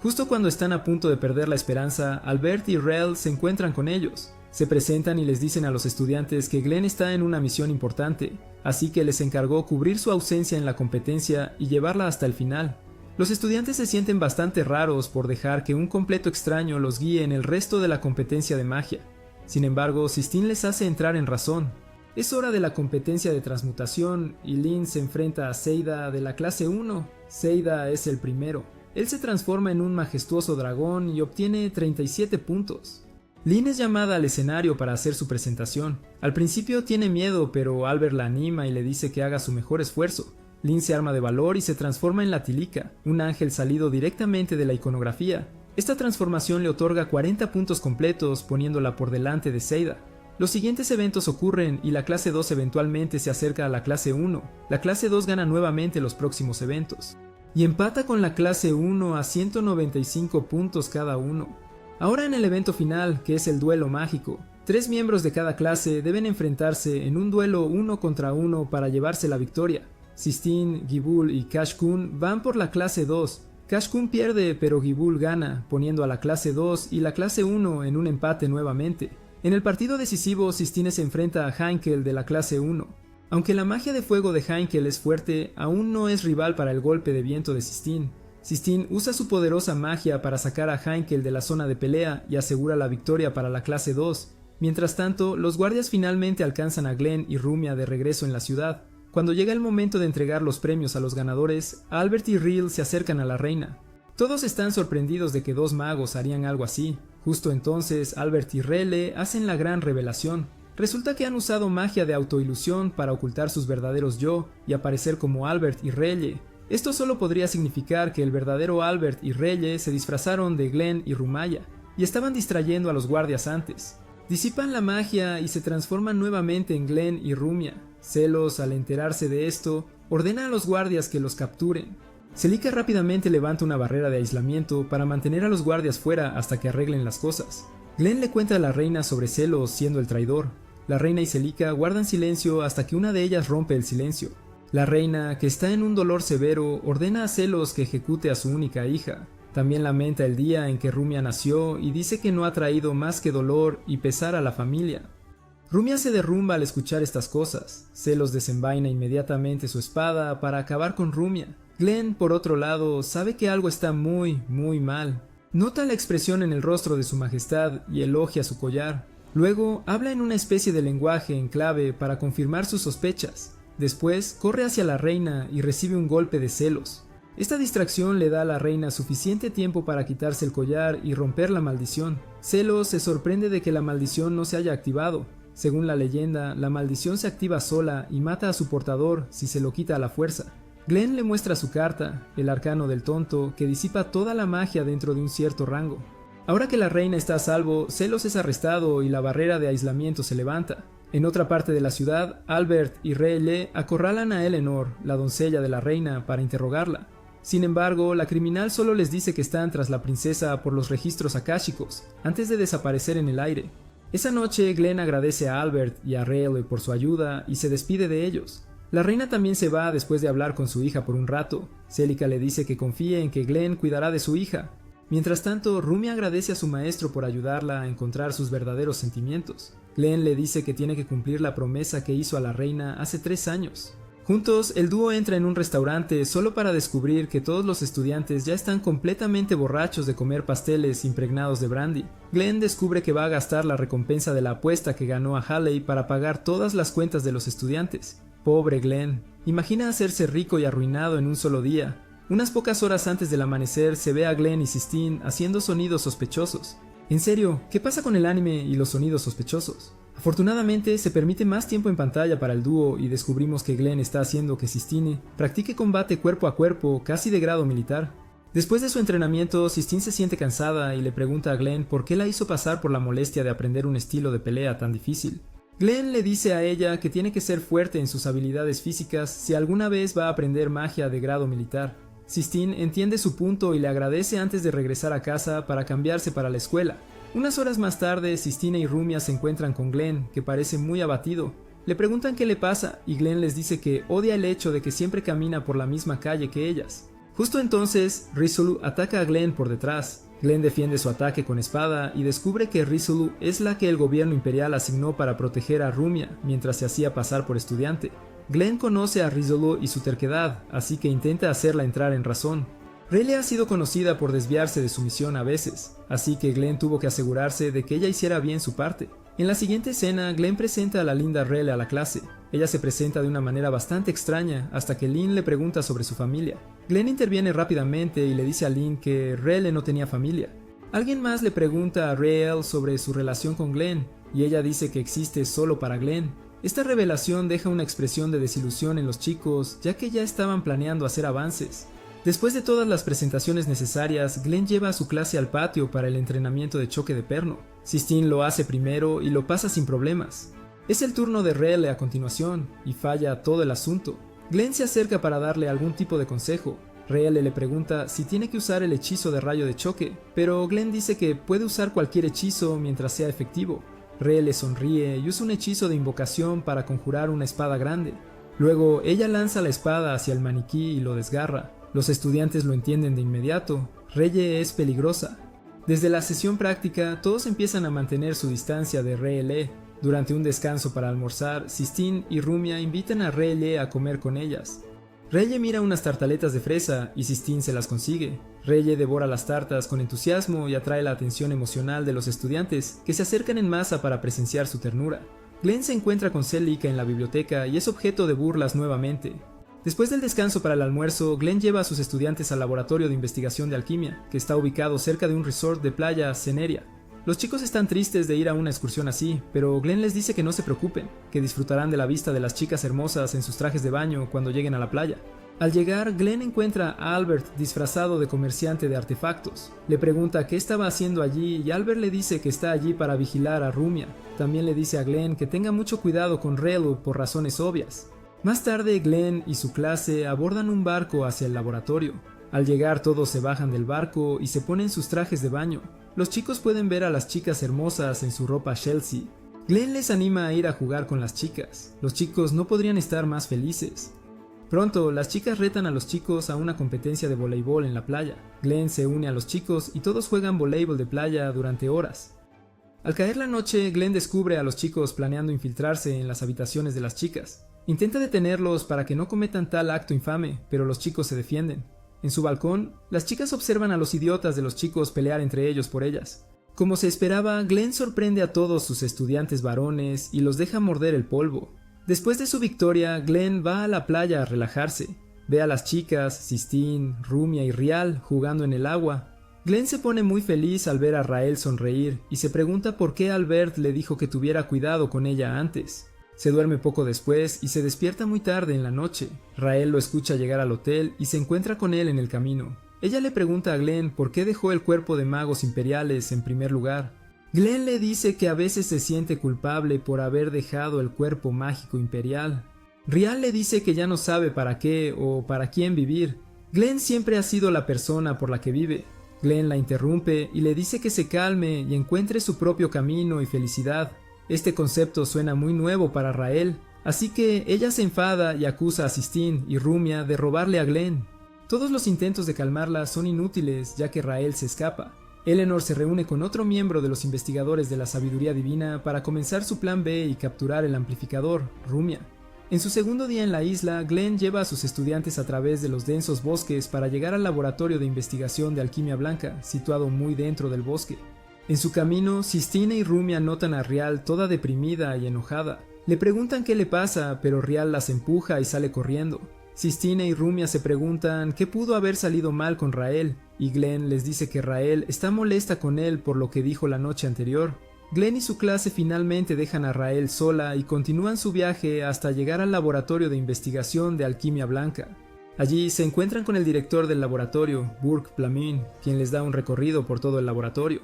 Justo cuando están a punto de perder la esperanza, Albert y Reel se encuentran con ellos. Se presentan y les dicen a los estudiantes que Glenn está en una misión importante, así que les encargó cubrir su ausencia en la competencia y llevarla hasta el final. Los estudiantes se sienten bastante raros por dejar que un completo extraño los guíe en el resto de la competencia de magia. Sin embargo, Sistine les hace entrar en razón. Es hora de la competencia de transmutación y Lin se enfrenta a Seida de la clase 1. Seida es el primero. Él se transforma en un majestuoso dragón y obtiene 37 puntos. Lin es llamada al escenario para hacer su presentación. Al principio tiene miedo, pero Albert la anima y le dice que haga su mejor esfuerzo. Lin se arma de valor y se transforma en la Tilica, un ángel salido directamente de la iconografía. Esta transformación le otorga 40 puntos completos, poniéndola por delante de Seida. Los siguientes eventos ocurren y la clase 2 eventualmente se acerca a la clase 1. La clase 2 gana nuevamente los próximos eventos. Y empata con la clase 1 a 195 puntos cada uno. Ahora en el evento final, que es el duelo mágico, 3 miembros de cada clase deben enfrentarse en un duelo 1 contra 1 para llevarse la victoria. Sistine, Gible y Cash Kun van por la clase 2. Cash Kun pierde, pero Gible gana, poniendo a la clase 2 y la clase 1 en un empate nuevamente. En el partido decisivo, Sistine se enfrenta a Heinkel de la clase 1. Aunque la magia de fuego de Heinkel es fuerte, aún no es rival para el golpe de viento de Sistine. Sistine usa su poderosa magia para sacar a Heinkel de la zona de pelea y asegura la victoria para la clase 2. Mientras tanto, los guardias finalmente alcanzan a Glenn y Rumia de regreso en la ciudad. Cuando llega el momento de entregar los premios a los ganadores, Albert y Reel se acercan a la reina. Todos están sorprendidos de que 2 magos harían algo así. Justo entonces, Albert y Rele hacen la gran revelación. Resulta que han usado magia de autoilusión para ocultar sus verdaderos yo y aparecer como Albert y Relle. Esto solo podría significar que el verdadero Albert y Relle se disfrazaron de Glenn y Rumaya y estaban distrayendo a los guardias antes. Disipan la magia y se transforman nuevamente en Glenn y Rumia. Celos, al enterarse de esto, ordena a los guardias que los capturen. Celica rápidamente levanta una barrera de aislamiento para mantener a los guardias fuera hasta que arreglen las cosas. Glenn le cuenta a la reina sobre Celos siendo el traidor. La reina y Celica guardan silencio hasta que una de ellas rompe el silencio. La reina, que está en un dolor severo, ordena a Celos que ejecute a su única hija. También lamenta el día en que Rumia nació y dice que no ha traído más que dolor y pesar a la familia. Rumia se derrumba al escuchar estas cosas. Celos desenvaina inmediatamente su espada para acabar con Rumia. Glenn, por otro lado, sabe que algo está muy mal. Nota la expresión en el rostro de su majestad y elogia su collar. Luego, habla en una especie de lenguaje en clave para confirmar sus sospechas. Después, corre hacia la reina y recibe un golpe de Celos. Esta distracción le da a la reina suficiente tiempo para quitarse el collar y romper la maldición. Celos se sorprende de que la maldición no se haya activado. Según la leyenda, la maldición se activa sola y mata a su portador si se lo quita a la fuerza. Glenn le muestra su carta, el arcano del tonto, que disipa toda la magia dentro de un cierto rango. Ahora que la reina está a salvo, Celos es arrestado y la barrera de aislamiento se levanta. En otra parte de la ciudad, Albert y Rele acorralan a Eleanor, la doncella de la reina, para interrogarla. Sin embargo, la criminal solo les dice que están tras la princesa por los registros akáshicos, antes de desaparecer en el aire. Esa noche, Glenn agradece a Albert y a Rele por su ayuda y se despide de ellos. La reina también se va después de hablar con su hija por un rato. Celica le dice que confíe en que Glenn cuidará de su hija. Mientras tanto, Rumia agradece a su maestro por ayudarla a encontrar sus verdaderos sentimientos. Glenn le dice que tiene que cumplir la promesa que hizo a la reina hace 3 años. Juntos, el dúo entra en un restaurante solo para descubrir que todos los estudiantes ya están completamente borrachos de comer pasteles impregnados de brandy. Glenn descubre que va a gastar la recompensa de la apuesta que ganó a Halley para pagar todas las cuentas de los estudiantes. Pobre Glenn. Imagina hacerse rico y arruinado en un solo día. Unas pocas horas antes del amanecer se ve a Glenn y Sistine haciendo sonidos sospechosos. En serio, ¿qué pasa con el anime y los sonidos sospechosos? Afortunadamente, se permite más tiempo en pantalla para el dúo y descubrimos que Glenn está haciendo que Sistine practique combate cuerpo a cuerpo casi de grado militar. Después de su entrenamiento, Sistine se siente cansada y le pregunta a Glenn por qué la hizo pasar por la molestia de aprender un estilo de pelea tan difícil. Glenn le dice a ella que tiene que ser fuerte en sus habilidades físicas si alguna vez va a aprender magia de grado militar. Sistine entiende su punto y le agradece antes de regresar a casa para cambiarse para la escuela. Unas horas más tarde, Sistine y Rumia se encuentran con Glenn, que parece muy abatido. Le preguntan qué le pasa y Glenn les dice que odia el hecho de que siempre camina por la misma calle que ellas. Justo entonces, Rizulu ataca a Glenn por detrás. Glenn defiende su ataque con espada y descubre que Rizulu es la que el gobierno imperial asignó para proteger a Rumia mientras se hacía pasar por estudiante. Glenn conoce a Rizulu y su terquedad, así que intenta hacerla entrar en razón. Rele ha sido conocida por desviarse de su misión a veces, así que Glenn tuvo que asegurarse de que ella hiciera bien su parte. En la siguiente escena, Glenn presenta a la linda Rel a la clase. Ella se presenta de una manera bastante extraña hasta que Lynn le pregunta sobre su familia. Glenn interviene rápidamente y le dice a Lynn que Rel no tenía familia. Alguien más le pregunta a Rel sobre su relación con Glenn y ella dice que existe solo para Glenn. Esta revelación deja una expresión de desilusión en los chicos, ya que ya estaban planeando hacer avances. Después de todas las presentaciones necesarias, Glenn lleva a su clase al patio para el entrenamiento de choque de perno. Sistine lo hace primero y lo pasa sin problemas. Es el turno de Rel a continuación, y falla todo el asunto. Glenn se acerca para darle algún tipo de consejo. Rel le pregunta si tiene que usar el hechizo de rayo de choque, pero Glenn dice que puede usar cualquier hechizo mientras sea efectivo. Rel le sonríe y usa un hechizo de invocación para conjurar una espada grande. Luego, ella lanza la espada hacia el maniquí y lo desgarra. Los estudiantes lo entienden de inmediato. Relle es peligrosa. Desde la sesión práctica, todos empiezan a mantener su distancia de Relle. Durante un descanso para almorzar, Sistine y Rumia invitan a Relle a comer con ellas. Relle mira unas tartaletas de fresa y Sistine se las consigue. Relle devora las tartas con entusiasmo y atrae la atención emocional de los estudiantes, que se acercan en masa para presenciar su ternura. Glenn se encuentra con Celica en la biblioteca y es objeto de burlas nuevamente. Después del descanso para el almuerzo, Glenn lleva a sus estudiantes al laboratorio de investigación de alquimia, que está ubicado cerca de un resort de playa Ceneria. Los chicos están tristes de ir a una excursión así, pero Glenn les dice que no se preocupen, que disfrutarán de la vista de las chicas hermosas en sus trajes de baño cuando lleguen a la playa. Al llegar, Glenn encuentra a Albert disfrazado de comerciante de artefactos. Le pregunta qué estaba haciendo allí y Albert le dice que está allí para vigilar a Rumia. También le dice a Glenn que tenga mucho cuidado con Relu por razones obvias. Más tarde, Glenn y su clase abordan un barco hacia el laboratorio. Al llegar, todos se bajan del barco y se ponen sus trajes de baño. Los chicos pueden ver a las chicas hermosas en su ropa Chelsea. Glenn les anima a ir a jugar con las chicas. Los chicos no podrían estar más felices. Pronto, las chicas retan a los chicos a una competencia de voleibol en la playa. Glenn se une a los chicos y todos juegan voleibol de playa durante horas. Al caer la noche, Glenn descubre a los chicos planeando infiltrarse en las habitaciones de las chicas. Intenta detenerlos para que no cometan tal acto infame, pero los chicos se defienden. En su balcón, las chicas observan a los idiotas de los chicos pelear entre ellos por ellas. Como se esperaba, Glenn sorprende a todos sus estudiantes varones y los deja morder el polvo. Después de su victoria, Glenn va a la playa a relajarse. Ve a las chicas, Sistine, Rumia y Rial jugando en el agua. Glenn se pone muy feliz al ver a Rael sonreír y se pregunta por qué Albert le dijo que tuviera cuidado con ella antes. Se duerme poco después y se despierta muy tarde en la noche. Rael lo escucha llegar al hotel y se encuentra con él en el camino. Ella le pregunta a Glenn por qué dejó el cuerpo de magos imperiales en primer lugar. Glenn le dice que a veces se siente culpable por haber dejado el cuerpo mágico imperial. Rial le dice que ya no sabe para qué o para quién vivir. Glenn siempre ha sido la persona por la que vive. Glenn la interrumpe y le dice que se calme y encuentre su propio camino y felicidad. Este concepto suena muy nuevo para Rael, así que ella se enfada y acusa a Sistine y Rumia de robarle a Glenn. Todos los intentos de calmarla son inútiles ya que Rael se escapa. Eleanor se reúne con otro miembro de los investigadores de la sabiduría divina para comenzar su plan B y capturar el amplificador, Rumia. En su segundo día en la isla, Glenn lleva a sus estudiantes a través de los densos bosques para llegar al laboratorio de investigación de alquimia blanca, situado muy dentro del bosque. En su camino, Sistine y Rumia notan a Rial toda deprimida y enojada. Le preguntan qué le pasa, pero Rial las empuja y sale corriendo. Sistine y Rumia se preguntan qué pudo haber salido mal con Rael, y Glenn les dice que Rael está molesta con él por lo que dijo la noche anterior. Glenn y su clase finalmente dejan a Rael sola y continúan su viaje hasta llegar al laboratorio de investigación de alquimia blanca. Allí se encuentran con el director del laboratorio, Burke Plamin, quien les da un recorrido por todo el laboratorio.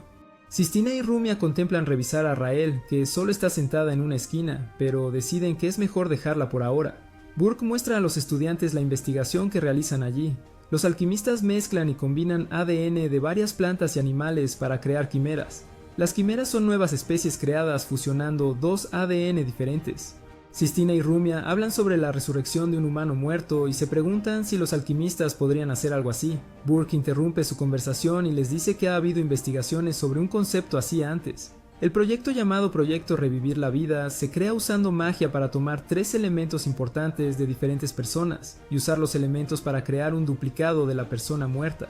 Sistine y Rumia contemplan revisar a Rael, que solo está sentada en una esquina, pero deciden que es mejor dejarla por ahora. Burke muestra a los estudiantes la investigación que realizan allí. Los alquimistas mezclan y combinan ADN de varias plantas y animales para crear quimeras. Las quimeras son nuevas especies creadas fusionando dos ADN diferentes. Sistine y Rumia hablan sobre la resurrección de un humano muerto y se preguntan si los alquimistas podrían hacer algo así. Burke interrumpe su conversación y les dice que ha habido investigaciones sobre un concepto así antes. El proyecto llamado Proyecto Revivir la Vida se crea usando magia para tomar 3 elementos importantes de diferentes personas y usar los elementos para crear un duplicado de la persona muerta.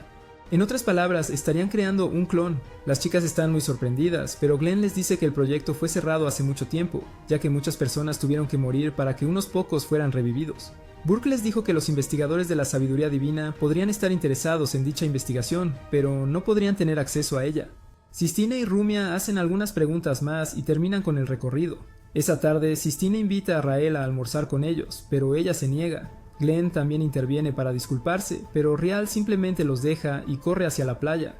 En otras palabras, estarían creando un clon. Las chicas están muy sorprendidas, pero Glenn les dice que el proyecto fue cerrado hace mucho tiempo, ya que muchas personas tuvieron que morir para que unos pocos fueran revividos. Burke les dijo que los investigadores de la sabiduría divina podrían estar interesados en dicha investigación, pero no podrían tener acceso a ella. Sistine y Rumia hacen algunas preguntas más y terminan con el recorrido. Esa tarde, Sistine invita a Rael a almorzar con ellos, pero ella se niega. Glenn también interviene para disculparse, pero Rial simplemente los deja y corre hacia la playa.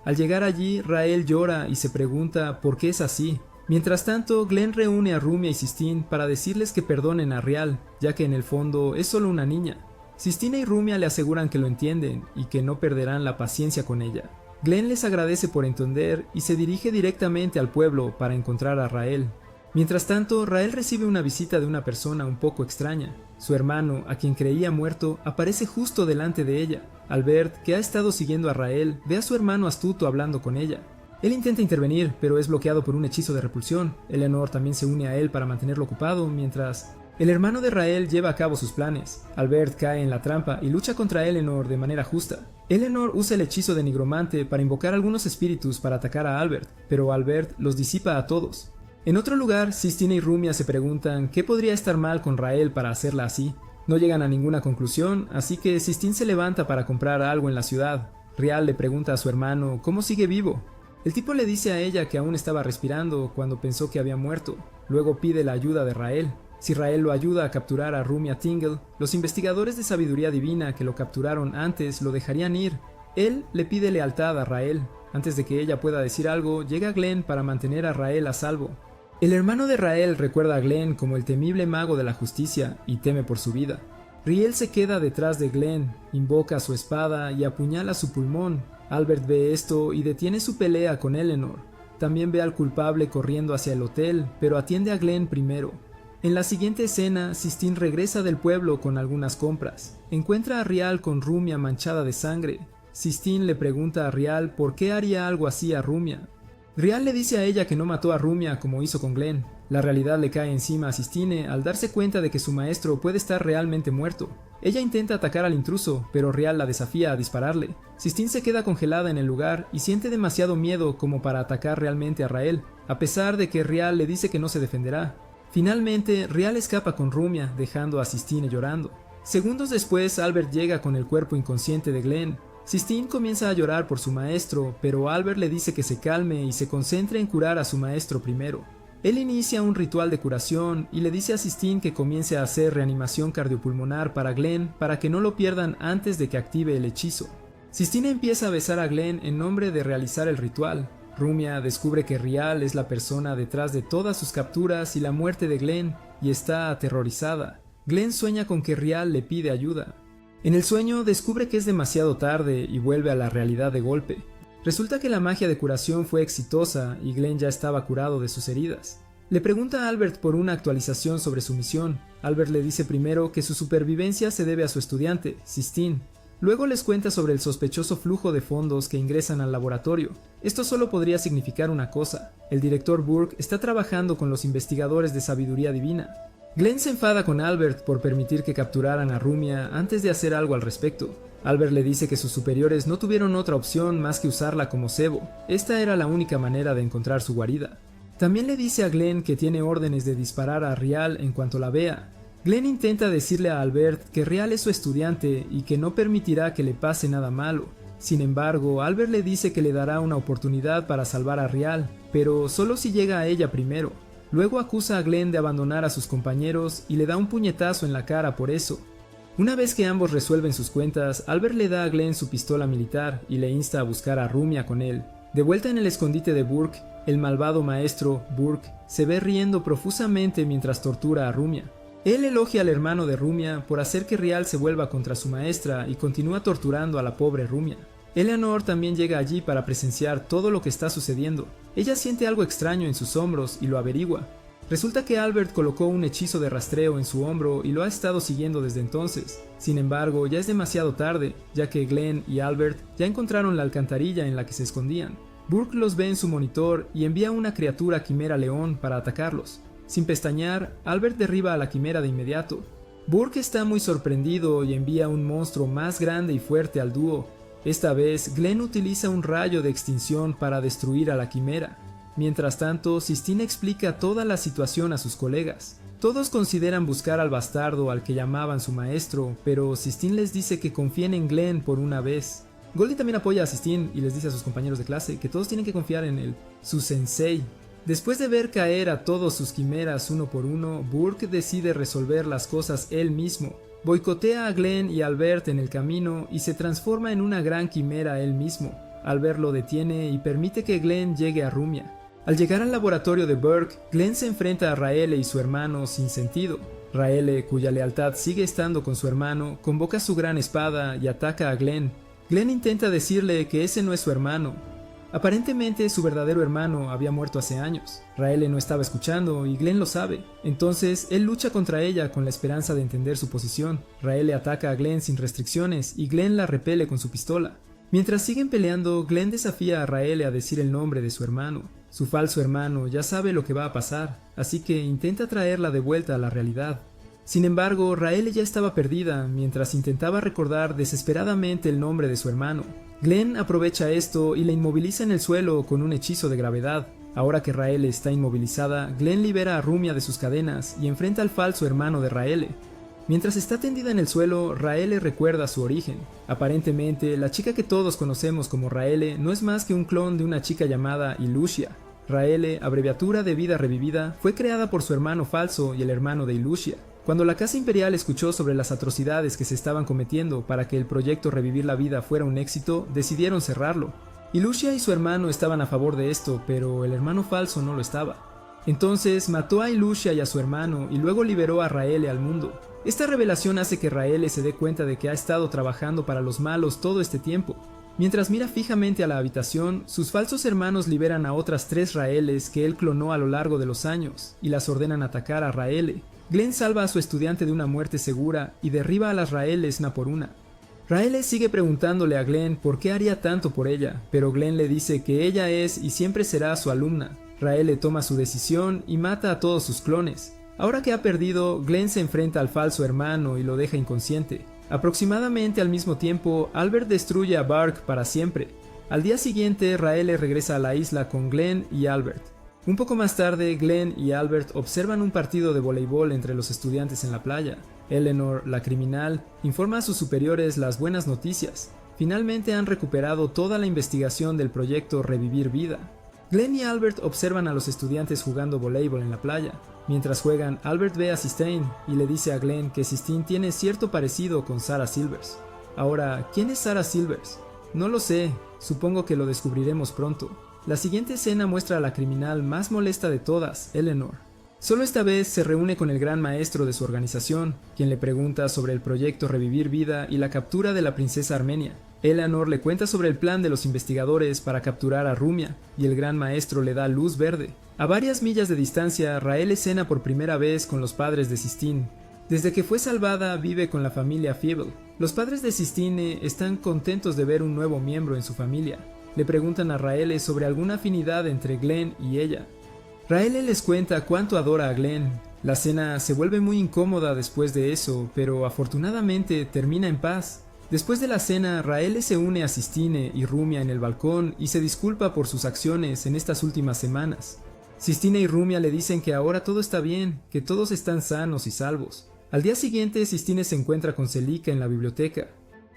Al llegar allí, Rael llora y se pregunta por qué es así. Mientras tanto, Glenn reúne a Rumia y Sistine para decirles que perdonen a Rial, ya que en el fondo es solo una niña. Sistine y Rumia le aseguran que lo entienden y que no perderán la paciencia con ella. Glenn les agradece por entender y se dirige directamente al pueblo para encontrar a Rael. Mientras tanto, Rael recibe una visita de una persona un poco extraña. Su hermano, a quien creía muerto, aparece justo delante de ella. Albert, que ha estado siguiendo a Rael, ve a su hermano astuto hablando con ella. Él intenta intervenir, pero es bloqueado por un hechizo de repulsión. Eleanor también se une a él para mantenerlo ocupado, mientras el hermano de Rael lleva a cabo sus planes. Albert cae en la trampa y lucha contra Eleanor de manera justa. Eleanor usa el hechizo de nigromante para invocar algunos espíritus para atacar a Albert, pero Albert los disipa a todos. En otro lugar, Sistine y Rumia se preguntan qué podría estar mal con Rael para hacerla así. No llegan a ninguna conclusión, así que Sistine se levanta para comprar algo en la ciudad. Rial le pregunta a su hermano cómo sigue vivo. El tipo le dice a ella que aún estaba respirando cuando pensó que había muerto. Luego pide la ayuda de Rael. Si Rael lo ayuda a capturar a Rumia Tingle, los investigadores de sabiduría divina que lo capturaron antes lo dejarían ir. Él le pide lealtad a Rael. Antes de que ella pueda decir algo, llega Glenn para mantener a Rael a salvo. El hermano de Rael recuerda a Glenn como el temible mago de la justicia y teme por su vida. Riel se queda detrás de Glenn, invoca su espada y apuñala su pulmón. Albert ve esto y detiene su pelea con Eleanor. También ve al culpable corriendo hacia el hotel, pero atiende a Glenn primero. En la siguiente escena, Sistine regresa del pueblo con algunas compras. Encuentra a Rial con Rumia manchada de sangre. Sistine le pregunta a Rial por qué haría algo así a Rumia. Rial le dice a ella que no mató a Rumia como hizo con Glenn. La realidad le cae encima a Sistine al darse cuenta de que su maestro puede estar realmente muerto. Ella intenta atacar al intruso, pero Rial la desafía a dispararle. Sistine se queda congelada en el lugar y siente demasiado miedo como para atacar realmente a Rael, a pesar de que Rial le dice que no se defenderá. Finalmente, Rial escapa con Rumia, dejando a Sistine llorando. Segundos después, Albert llega con el cuerpo inconsciente de Glenn. Sistine comienza a llorar por su maestro, pero Albert le dice que se calme y se concentre en curar a su maestro primero. Él inicia un ritual de curación y le dice a Sistine que comience a hacer reanimación cardiopulmonar para Glenn para que no lo pierdan antes de que active el hechizo. Sistine empieza a besar a Glenn en nombre de realizar el ritual. Rumia descubre que Rial es la persona detrás de todas sus capturas y la muerte de Glenn y está aterrorizada. Glenn sueña con que Rial le pide ayuda. En el sueño descubre que es demasiado tarde y vuelve a la realidad de golpe. Resulta que la magia de curación fue exitosa y Glenn ya estaba curado de sus heridas. Le pregunta a Albert por una actualización sobre su misión. Albert le dice primero que su supervivencia se debe a su estudiante, Sistine. Luego les cuenta sobre el sospechoso flujo de fondos que ingresan al laboratorio. Esto solo podría significar una cosa: el director Burke está trabajando con los investigadores de sabiduría divina. Glenn se enfada con Albert por permitir que capturaran a Rumia antes de hacer algo al respecto. Albert le dice que sus superiores no tuvieron otra opción más que usarla como cebo. Esta era la única manera de encontrar su guarida. También le dice a Glenn que tiene órdenes de disparar a Rial en cuanto la vea. Glenn intenta decirle a Albert que Rial es su estudiante y que no permitirá que le pase nada malo. Sin embargo, Albert le dice que le dará una oportunidad para salvar a Rial, pero solo si llega a ella primero. Luego acusa a Glenn de abandonar a sus compañeros y le da un puñetazo en la cara por eso. Una vez que ambos resuelven sus cuentas, Albert le da a Glenn su pistola militar y le insta a buscar a Rumia con él. De vuelta en el escondite de Burke, el malvado maestro, Burke, se ve riendo profusamente mientras tortura a Rumia. Él elogia al hermano de Rumia por hacer que Rial se vuelva contra su maestra y continúa torturando a la pobre Rumia. Eleanor también llega allí para presenciar todo lo que está sucediendo. Ella siente algo extraño en sus hombros y lo averigua. Resulta que Albert colocó un hechizo de rastreo en su hombro y lo ha estado siguiendo desde entonces. Sin embargo, ya es demasiado tarde, ya que Glenn y Albert ya encontraron la alcantarilla en la que se escondían. Burke los ve en su monitor y envía una criatura quimera león para atacarlos. Sin pestañear, Albert derriba a la quimera de inmediato. Burke está muy sorprendido y envía un monstruo más grande y fuerte al dúo. Esta vez, Glenn utiliza un rayo de extinción para destruir a la quimera. Mientras tanto, Sistine explica toda la situación a sus colegas. Todos consideran buscar al bastardo al que llamaban su maestro, pero Sistine les dice que confíen en Glenn por una vez. Goldie también apoya a Sistine y les dice a sus compañeros de clase que todos tienen que confiar en él, su sensei. Después de ver caer a todos sus quimeras uno por uno, Burke decide resolver las cosas él mismo. Boicotea a Glenn y Albert en el camino y se transforma en una gran quimera él mismo. Albert lo detiene y permite que Glenn llegue a Rumia. Al llegar al laboratorio de Burke, Glenn se enfrenta a Raelle y su hermano sin sentido. Raelle, cuya lealtad sigue estando con su hermano, convoca su gran espada y ataca a Glenn. Glenn intenta decirle que ese no es su hermano. Aparentemente su verdadero hermano había muerto hace años. Raelle no estaba escuchando y Glenn lo sabe. Entonces él lucha contra ella con la esperanza de entender su posición. Raelle ataca a Glenn sin restricciones y Glenn la repele con su pistola. Mientras siguen peleando, Glenn desafía a Raelle a decir el nombre de su hermano. Su falso hermano ya sabe lo que va a pasar, así que intenta traerla de vuelta a la realidad. Sin embargo, Raelle ya estaba perdida mientras intentaba recordar desesperadamente el nombre de su hermano. Glenn aprovecha esto y la inmoviliza en el suelo con un hechizo de gravedad. Ahora que Raelle está inmovilizada, Glenn libera a Rumia de sus cadenas y enfrenta al falso hermano de Raelle. Mientras está tendida en el suelo, Raelle recuerda su origen. Aparentemente, la chica que todos conocemos como Raelle no es más que un clon de una chica llamada Ilusia. Raelle, abreviatura de vida revivida, fue creada por su hermano falso y el hermano de Ilusia. Cuando la Casa Imperial escuchó sobre las atrocidades que se estaban cometiendo para que el proyecto Revivir la Vida fuera un éxito, decidieron cerrarlo. Ilusia y su hermano estaban a favor de esto, pero el hermano falso no lo estaba. Entonces mató a Ilusia y a su hermano y luego liberó a Raelle al mundo. Esta revelación hace que Raelle se dé cuenta de que ha estado trabajando para los malos todo este tiempo. Mientras mira fijamente a la habitación, sus falsos hermanos liberan a otras 3 Raelles que él clonó a lo largo de los años y las ordenan atacar a Raelle. Glenn salva a su estudiante de una muerte segura y derriba a las Raelles una por una. Raelle sigue preguntándole a Glenn por qué haría tanto por ella, pero Glenn le dice que ella es y siempre será su alumna. Raelle toma su decisión y mata a todos sus clones. Ahora que ha perdido, Glenn se enfrenta al falso hermano y lo deja inconsciente. Aproximadamente al mismo tiempo, Albert destruye a Burke para siempre. Al día siguiente, Raelle regresa a la isla con Glenn y Albert. Un poco más tarde, Glenn y Albert observan un partido de voleibol entre los estudiantes en la playa. Eleanor, la criminal, informa a sus superiores las buenas noticias. Finalmente han recuperado toda la investigación del proyecto Revivir Vida. Glenn y Albert observan a los estudiantes jugando voleibol en la playa. Mientras juegan, Albert ve a Sistine y le dice a Glenn que Sistine tiene cierto parecido con Sarah Silvers. Ahora, ¿quién es Sarah Silvers? No lo sé, supongo que lo descubriremos pronto. La siguiente escena muestra a la criminal más molesta de todas, Eleanor. Solo esta vez se reúne con el gran maestro de su organización, quien le pregunta sobre el proyecto Revivir Vida y la captura de la princesa Armenia. Eleanor le cuenta sobre el plan de los investigadores para capturar a Rumia, y el gran maestro le da luz verde. A varias millas de distancia, Raelle cena por primera vez con los padres de Sistine. Desde que fue salvada, vive con la familia Fievel. Los padres de Sistine están contentos de ver un nuevo miembro en su familia. Le preguntan a Raelle sobre alguna afinidad entre Glenn y ella. Raelle les cuenta cuánto adora a Glenn. La cena se vuelve muy incómoda después de eso, pero afortunadamente termina en paz. Después de la cena, Raelle se une a Sistine y Rumia en el balcón y se disculpa por sus acciones en estas últimas semanas. Sistine y Rumia le dicen que ahora todo está bien, que todos están sanos y salvos. Al día siguiente, Sistine se encuentra con Celica en la biblioteca.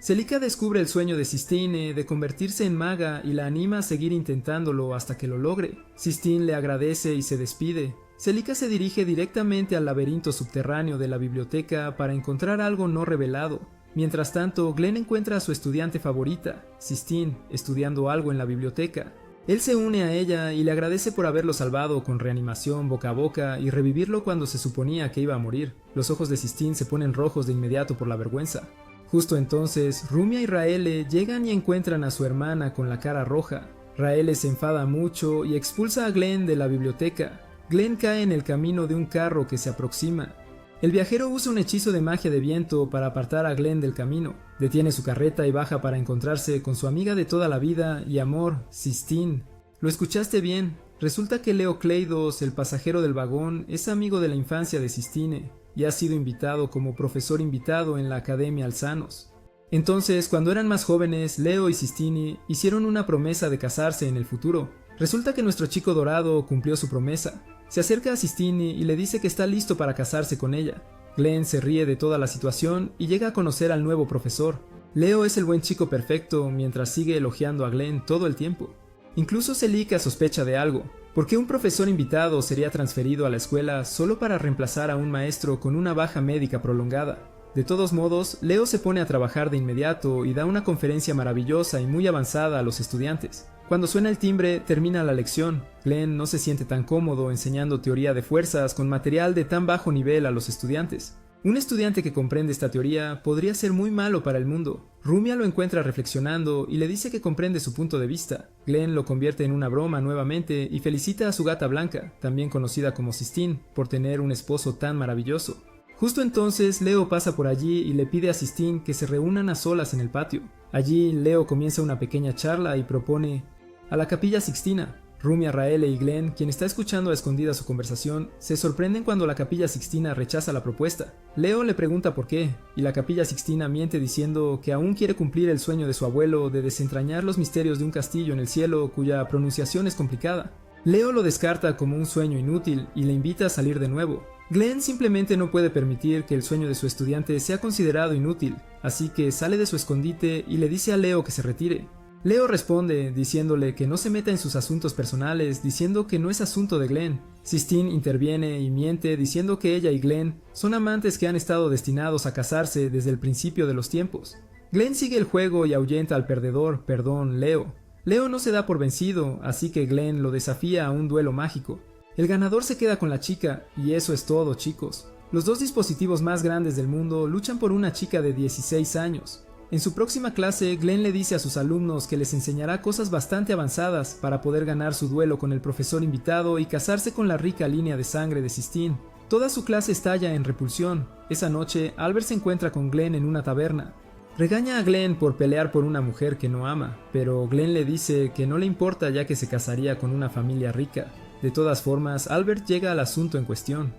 Celica descubre el sueño de Sistine de convertirse en maga y la anima a seguir intentándolo hasta que lo logre. Sistine le agradece y se despide. Celica se dirige directamente al laberinto subterráneo de la biblioteca para encontrar algo no revelado. Mientras tanto, Glenn encuentra a su estudiante favorita, Sistine, estudiando algo en la biblioteca. Él se une a ella y le agradece por haberlo salvado con reanimación boca a boca y revivirlo cuando se suponía que iba a morir. Los ojos de Sistine se ponen rojos de inmediato por la vergüenza. Justo entonces, Rumia y Raelle llegan y encuentran a su hermana con la cara roja. Raelle se enfada mucho y expulsa a Glenn de la biblioteca. Glenn cae en el camino de un carro que se aproxima. El viajero usa un hechizo de magia de viento para apartar a Glenn del camino. Detiene su carreta y baja para encontrarse con su amiga de toda la vida y amor, Sistine. Lo escuchaste bien. Resulta que Leo Kleidos, el pasajero del vagón, es amigo de la infancia de Sistine y ha sido invitado como profesor invitado en la Academia Alzanos. Entonces, cuando eran más jóvenes, Leo y Sistine hicieron una promesa de casarse en el futuro. Resulta que nuestro chico dorado cumplió su promesa. Se acerca a Sistine y le dice que está listo para casarse con ella. Glenn se ríe de toda la situación y llega a conocer al nuevo profesor. Leo es el buen chico perfecto mientras sigue elogiando a Glenn todo el tiempo. Incluso Celica sospecha de algo. ¿Por qué un profesor invitado sería transferido a la escuela solo para reemplazar a un maestro con una baja médica prolongada? De todos modos, Leo se pone a trabajar de inmediato y da una conferencia maravillosa y muy avanzada a los estudiantes. Cuando suena el timbre, termina la lección. Glenn no se siente tan cómodo enseñando teoría de fuerzas con material de tan bajo nivel a los estudiantes. Un estudiante que comprende esta teoría podría ser muy malo para el mundo. Rumia lo encuentra reflexionando y le dice que comprende su punto de vista. Glenn lo convierte en una broma nuevamente y felicita a su gata blanca, también conocida como Sistine, por tener un esposo tan maravilloso. Justo entonces, Leo pasa por allí y le pide a Sistine que se reúnan a solas en el patio. Allí, Leo comienza una pequeña charla y propone a la Capilla Sixtina. Rumia, Raelle y Glenn, quien está escuchando a escondidas su conversación, se sorprenden cuando la Capilla Sixtina rechaza la propuesta. Leo le pregunta por qué, y la Capilla Sixtina miente diciendo que aún quiere cumplir el sueño de su abuelo de desentrañar los misterios de un castillo en el cielo cuya pronunciación es complicada. Leo lo descarta como un sueño inútil y le invita a salir de nuevo. Glenn simplemente no puede permitir que el sueño de su estudiante sea considerado inútil, así que sale de su escondite y le dice a Leo que se retire. Leo responde diciéndole que no se meta en sus asuntos personales, diciendo que no es asunto de Glenn. Sistine interviene y miente diciendo que ella y Glenn son amantes que han estado destinados a casarse desde el principio de los tiempos. Glenn sigue el juego y ahuyenta al perdedor, Leo. Leo no se da por vencido, así que Glenn lo desafía a un duelo mágico. El ganador se queda con la chica, y eso es todo, chicos. Los dos dispositivos más grandes del mundo luchan por una chica de 16 años. En su próxima clase, Glenn le dice a sus alumnos que les enseñará cosas bastante avanzadas para poder ganar su duelo con el profesor invitado y casarse con la rica línea de sangre de Sistine. Toda su clase estalla en repulsión. Esa noche, Albert se encuentra con Glenn en una taberna. Regaña a Glenn por pelear por una mujer que no ama, pero Glenn le dice que no le importa ya que se casaría con una familia rica. De todas formas, Albert llega al asunto en cuestión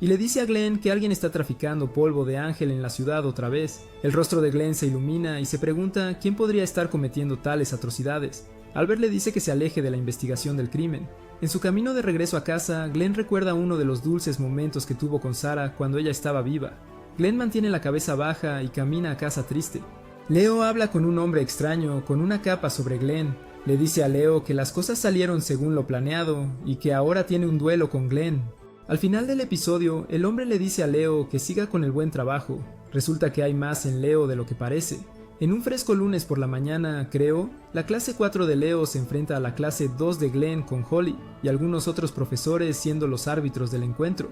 y le dice a Glenn que alguien está traficando polvo de ángel en la ciudad otra vez. El rostro de Glenn se ilumina y se pregunta quién podría estar cometiendo tales atrocidades. Albert le dice que se aleje de la investigación del crimen. En su camino de regreso a casa, Glenn recuerda uno de los dulces momentos que tuvo con Sarah cuando ella estaba viva. Glenn mantiene la cabeza baja y camina a casa triste. Leo habla con un hombre extraño con una capa sobre Glenn. Le dice a Leo que las cosas salieron según lo planeado y que ahora tiene un duelo con Glenn. Al final del episodio, el hombre le dice a Leo que siga con el buen trabajo. Resulta que hay más en Leo de lo que parece. En un fresco lunes por la mañana, creo, la clase 4 de Leo se enfrenta a la clase 2 de Glenn con Holly y algunos otros profesores siendo los árbitros del encuentro.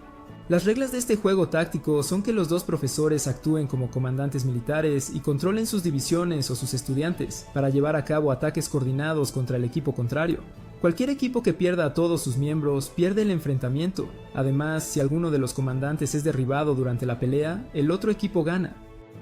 Las reglas de este juego táctico son que los dos profesores actúen como comandantes militares y controlen sus divisiones o sus estudiantes para llevar a cabo ataques coordinados contra el equipo contrario. Cualquier equipo que pierda a todos sus miembros pierde el enfrentamiento. Además, si alguno de los comandantes es derribado durante la pelea, el otro equipo gana.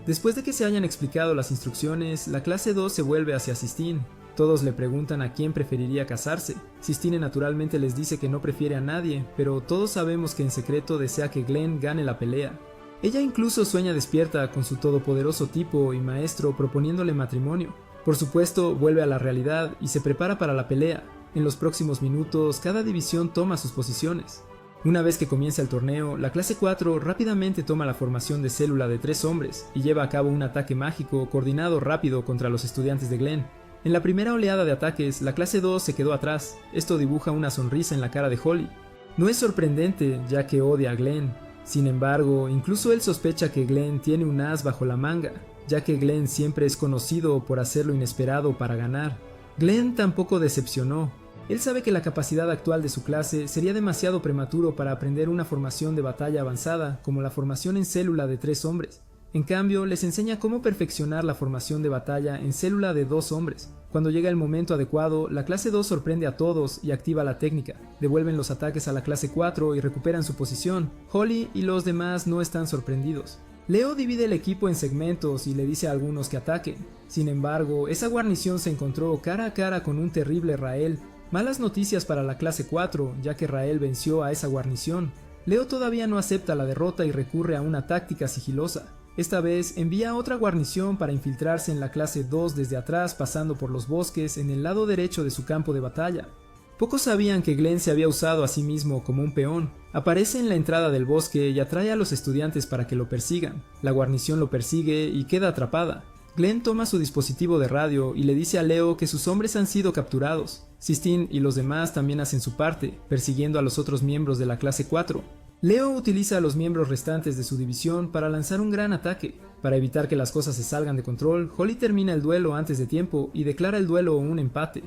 Después de que se hayan explicado las instrucciones, la clase 2 se vuelve hacia Sistine. Todos le preguntan a quién preferiría casarse. Sistine naturalmente les dice que no prefiere a nadie, pero todos sabemos que en secreto desea que Glenn gane la pelea. Ella incluso sueña despierta con su todopoderoso tipo y maestro proponiéndole matrimonio. Por supuesto, vuelve a la realidad y se prepara para la pelea. En los próximos minutos, cada división toma sus posiciones. Una vez que comienza el torneo, la clase 4 rápidamente toma la formación de célula de 3 hombres y lleva a cabo un ataque mágico coordinado rápido contra los estudiantes de Glenn. En la primera oleada de ataques, la clase 2 se quedó atrás. Esto dibuja una sonrisa en la cara de Holly. No es sorprendente, ya que odia a Glenn. Sin embargo, incluso él sospecha que Glenn tiene un as bajo la manga, ya que Glenn siempre es conocido por hacer lo inesperado para ganar. Glenn tampoco decepcionó. Él sabe que la capacidad actual de su clase sería demasiado prematuro para aprender una formación de batalla avanzada como la formación en célula de 3 hombres. En cambio, les enseña cómo perfeccionar la formación de batalla en célula de 2 hombres. Cuando llega el momento adecuado, la clase 2 sorprende a todos y activa la técnica. Devuelven los ataques a la clase 4 y recuperan su posición. Holly y los demás no están sorprendidos. Leo divide el equipo en segmentos y le dice a algunos que ataquen. Sin embargo, esa guarnición se encontró cara a cara con un terrible Raelle. Malas noticias para la clase 4, ya que Raelle venció a esa guarnición. Leo todavía no acepta la derrota y recurre a una táctica sigilosa. Esta vez envía otra guarnición para infiltrarse en la clase 2 desde atrás, pasando por los bosques en el lado derecho de su campo de batalla. Pocos sabían que Glenn se había usado a sí mismo como un peón. Aparece en la entrada del bosque y atrae a los estudiantes para que lo persigan. La guarnición lo persigue y queda atrapada. Glenn toma su dispositivo de radio y le dice a Leo que sus hombres han sido capturados. Sistine y los demás también hacen su parte, persiguiendo a los otros miembros de la clase 4. Leo utiliza a los miembros restantes de su división para lanzar un gran ataque. Para evitar que las cosas se salgan de control, Holly termina el duelo antes de tiempo y declara el duelo un empate.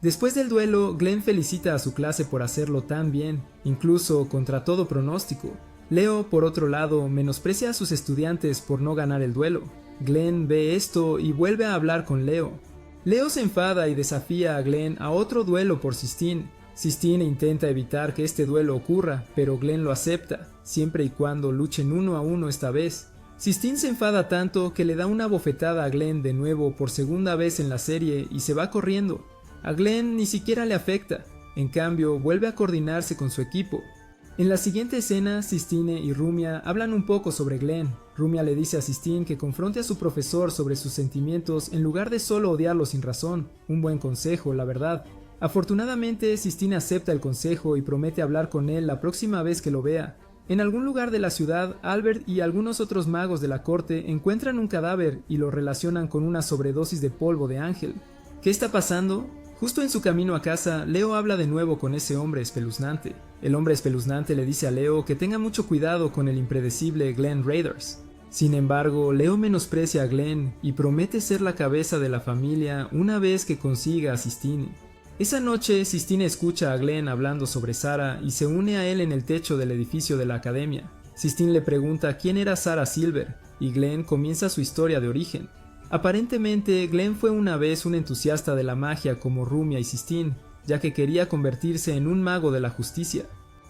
Después del duelo, Glenn felicita a su clase por hacerlo tan bien, incluso contra todo pronóstico. Leo, por otro lado, menosprecia a sus estudiantes por no ganar el duelo. Glenn ve esto y vuelve a hablar con Leo. Leo se enfada y desafía a Glenn a otro duelo por Sistine. Sistine intenta evitar que este duelo ocurra, pero Glenn lo acepta, siempre y cuando luchen 1 a 1 esta vez. Sistine se enfada tanto que le da una bofetada a Glenn de nuevo por segunda vez en la serie y se va corriendo. A Glenn ni siquiera le afecta, en cambio vuelve a coordinarse con su equipo. En la siguiente escena, Sistine y Rumia hablan un poco sobre Glenn. Rumia le dice a Sistine que confronte a su profesor sobre sus sentimientos en lugar de solo odiarlo sin razón. Un buen consejo, la verdad. Afortunadamente, Sistine acepta el consejo y promete hablar con él la próxima vez que lo vea. En algún lugar de la ciudad, Albert y algunos otros magos de la corte encuentran un cadáver y lo relacionan con una sobredosis de polvo de ángel. ¿Qué está pasando? Justo en su camino a casa, Leo habla de nuevo con ese hombre espeluznante. El hombre espeluznante le dice a Leo que tenga mucho cuidado con el impredecible Glenn Raiders. Sin embargo, Leo menosprecia a Glenn y promete ser la cabeza de la familia una vez que consiga a Sistine. Esa noche, Sistine escucha a Glenn hablando sobre Sarah y se une a él en el techo del edificio de la academia. Sistine le pregunta quién era Sarah Silver y Glenn comienza su historia de origen. Aparentemente, Glenn fue una vez un entusiasta de la magia como Rumia y Sistine, ya que quería convertirse en un mago de la justicia.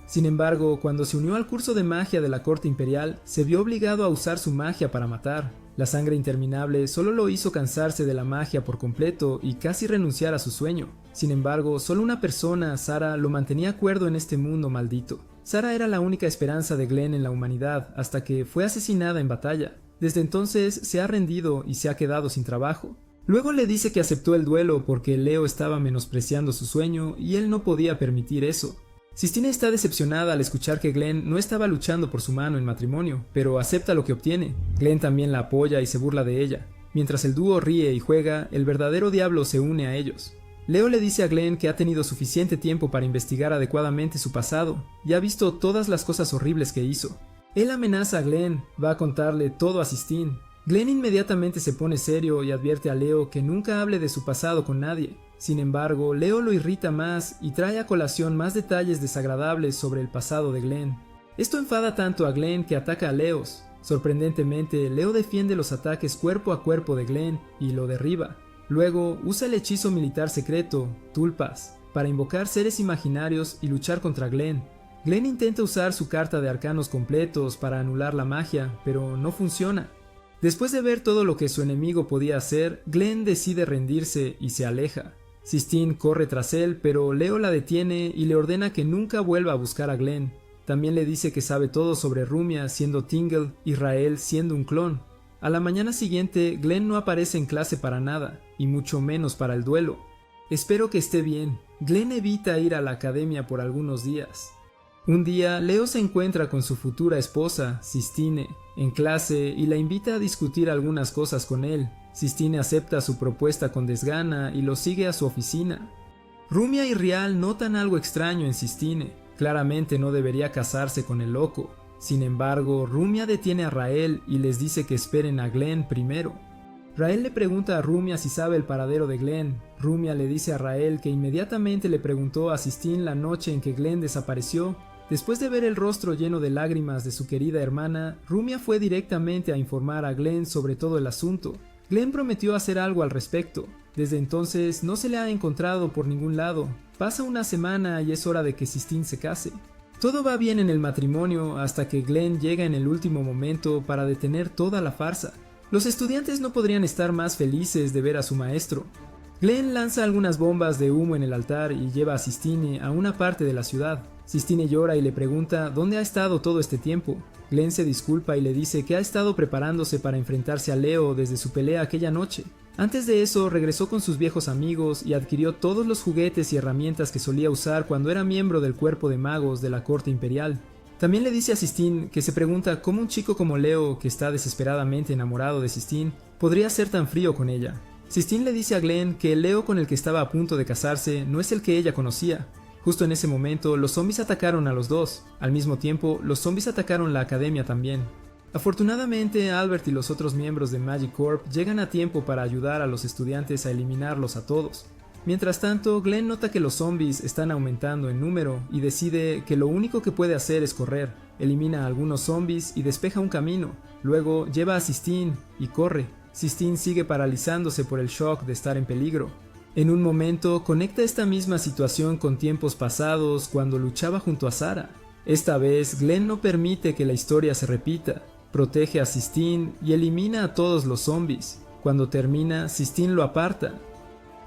Sin embargo, cuando se unió al curso de magia de la corte imperial, se vio obligado a usar su magia para matar. La sangre interminable solo lo hizo cansarse de la magia por completo y casi renunciar a su sueño. Sin embargo, solo una persona, Sarah, lo mantenía cuerdo en este mundo maldito. Sarah era la única esperanza de Glenn en la humanidad hasta que fue asesinada en batalla. Desde entonces se ha rendido y se ha quedado sin trabajo. Luego le dice que aceptó el duelo porque Leo estaba menospreciando su sueño y él no podía permitir eso. Sistine está decepcionada al escuchar que Glenn no estaba luchando por su mano en matrimonio, pero acepta lo que obtiene. Glenn también la apoya y se burla de ella. Mientras el dúo ríe y juega, el verdadero diablo se une a ellos. Leo le dice a Glenn que ha tenido suficiente tiempo para investigar adecuadamente su pasado y ha visto todas las cosas horribles que hizo. Él amenaza a Glenn, va a contarle todo a Sistine. Glenn inmediatamente se pone serio y advierte a Leo que nunca hable de su pasado con nadie. Sin embargo, Leo lo irrita más y trae a colación más detalles desagradables sobre el pasado de Glenn. Esto enfada tanto a Glenn que ataca a Leos. Sorprendentemente, Leo defiende los ataques cuerpo a cuerpo de Glenn y lo derriba. Luego, usa el hechizo militar secreto, Tulpas, para invocar seres imaginarios y luchar contra Glenn. Glenn intenta usar su carta de arcanos completos para anular la magia, pero no funciona. Después de ver todo lo que su enemigo podía hacer, Glenn decide rendirse y se aleja. Sistine corre tras él, pero Leo la detiene y le ordena que nunca vuelva a buscar a Glenn. También le dice que sabe todo sobre Rumia siendo Tingle y Rael siendo un clon. A la mañana siguiente, Glenn no aparece en clase para nada, y mucho menos para el duelo. Espero que esté bien. Glenn evita ir a la academia por algunos días. Un día, Leo se encuentra con su futura esposa, Sistine, en clase y la invita a discutir algunas cosas con él. Sistine acepta su propuesta con desgana y lo sigue a su oficina. Rumia y Rial notan algo extraño en Sistine. Claramente no debería casarse con el loco. Sin embargo, Rumia detiene a Rael y les dice que esperen a Glenn primero. Rael le pregunta a Rumia si sabe el paradero de Glenn. Rumia le dice a Rael que inmediatamente le preguntó a Sistine la noche en que Glenn desapareció. Después de ver el rostro lleno de lágrimas de su querida hermana, Rumia fue directamente a informar a Glenn sobre todo el asunto. Glenn prometió hacer algo al respecto. Desde entonces no se le ha encontrado por ningún lado. Pasa una semana y es hora de que Sistine se case. Todo va bien en el matrimonio hasta que Glenn llega en el último momento para detener toda la farsa. Los estudiantes no podrían estar más felices de ver a su maestro. Glenn lanza algunas bombas de humo en el altar y lleva a Sistine a una parte de la ciudad. Sistine llora y le pregunta dónde ha estado todo este tiempo. Glenn se disculpa y le dice que ha estado preparándose para enfrentarse a Leo desde su pelea aquella noche. Antes de eso, regresó con sus viejos amigos y adquirió todos los juguetes y herramientas que solía usar cuando era miembro del cuerpo de magos de la corte imperial. También le dice a Sistine que se pregunta cómo un chico como Leo, que está desesperadamente enamorado de Sistine, podría ser tan frío con ella. Sistine le dice a Glenn que el Leo con el que estaba a punto de casarse no es el que ella conocía. Justo en ese momento, los zombies atacaron a los dos. Al mismo tiempo, los zombies atacaron la academia también. Afortunadamente, Albert y los otros miembros de Magic Corp llegan a tiempo para ayudar a los estudiantes a eliminarlos a todos. Mientras tanto, Glenn nota que los zombies están aumentando en número y decide que lo único que puede hacer es correr. Elimina a algunos zombies y despeja un camino. Luego lleva a Sistine y corre. Sistine sigue paralizándose por el shock de estar en peligro. En un momento conecta esta misma situación con tiempos pasados cuando luchaba junto a Sarah. Esta vez Glenn no permite que la historia se repita, protege a Sistine y elimina a todos los zombies. Cuando termina, Sistine lo aparta.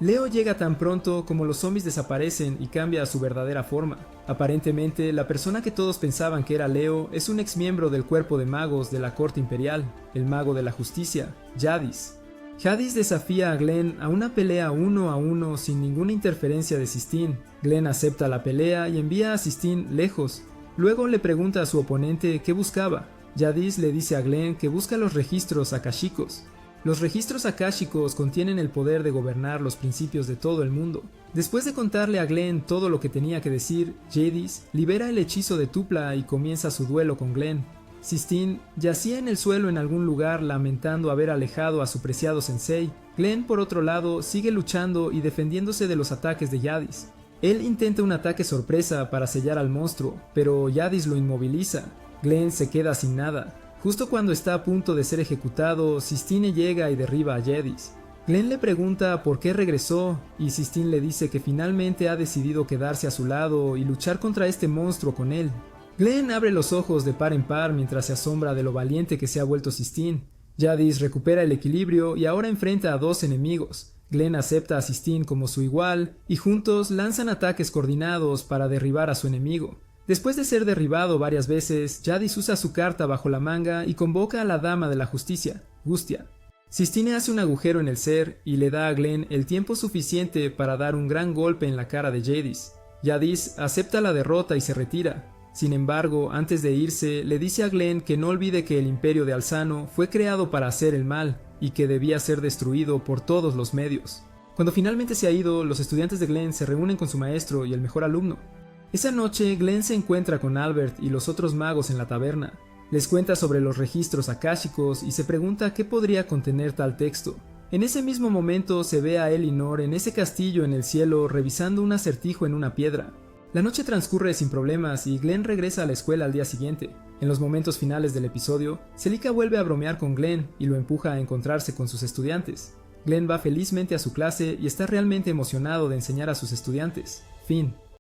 Leo llega tan pronto como los zombies desaparecen y cambia a su verdadera forma. Aparentemente, la persona que todos pensaban que era Leo es un ex miembro del cuerpo de magos de la corte imperial, el mago de la justicia, Jadis. Jadis desafía a Glenn a una pelea 1 a 1 sin ninguna interferencia de Sistine. Glenn acepta la pelea y envía a Sistine lejos. Luego le pregunta a su oponente qué buscaba. Jadis le dice a Glenn que busca los registros akáshicos. Los registros akáshicos contienen el poder de gobernar los principios de todo el mundo. Después de contarle a Glenn todo lo que tenía que decir, Jadis libera el hechizo de Tupla y comienza su duelo con Glenn. Sistine yacía en el suelo en algún lugar lamentando haber alejado a su preciado sensei. Glenn, por otro lado, sigue luchando y defendiéndose de los ataques de Jadis. Él intenta un ataque sorpresa para sellar al monstruo, pero Jadis lo inmoviliza. Glenn se queda sin nada. Justo cuando está a punto de ser ejecutado, Sistine llega y derriba a Jadis. Glenn le pregunta por qué regresó y Sistine le dice que finalmente ha decidido quedarse a su lado y luchar contra este monstruo con él. Glenn abre los ojos de par en par mientras se asombra de lo valiente que se ha vuelto Sistine. Jadis recupera el equilibrio y ahora enfrenta a dos enemigos. Glenn acepta a Sistine como su igual y juntos lanzan ataques coordinados para derribar a su enemigo. Después de ser derribado varias veces, Jadis usa su carta bajo la manga y convoca a la Dama de la Justicia, Gustia. Sistine hace un agujero en el ser y le da a Glenn el tiempo suficiente para dar un gran golpe en la cara de Jadis. Jadis acepta la derrota y se retira. Sin embargo, antes de irse, le dice a Glenn que no olvide que el Imperio de Alzano fue creado para hacer el mal y que debía ser destruido por todos los medios. Cuando finalmente se ha ido, los estudiantes de Glenn se reúnen con su maestro y el mejor alumno. Esa noche, Glenn se encuentra con Albert y los otros magos en la taberna. Les cuenta sobre los registros akáshicos y se pregunta qué podría contener tal texto. En ese mismo momento se ve a Elinor en ese castillo en el cielo revisando un acertijo en una piedra. La noche transcurre sin problemas y Glenn regresa a la escuela al día siguiente. En los momentos finales del episodio, Celica vuelve a bromear con Glenn y lo empuja a encontrarse con sus estudiantes. Glenn va felizmente a su clase y está realmente emocionado de enseñar a sus estudiantes. Fin.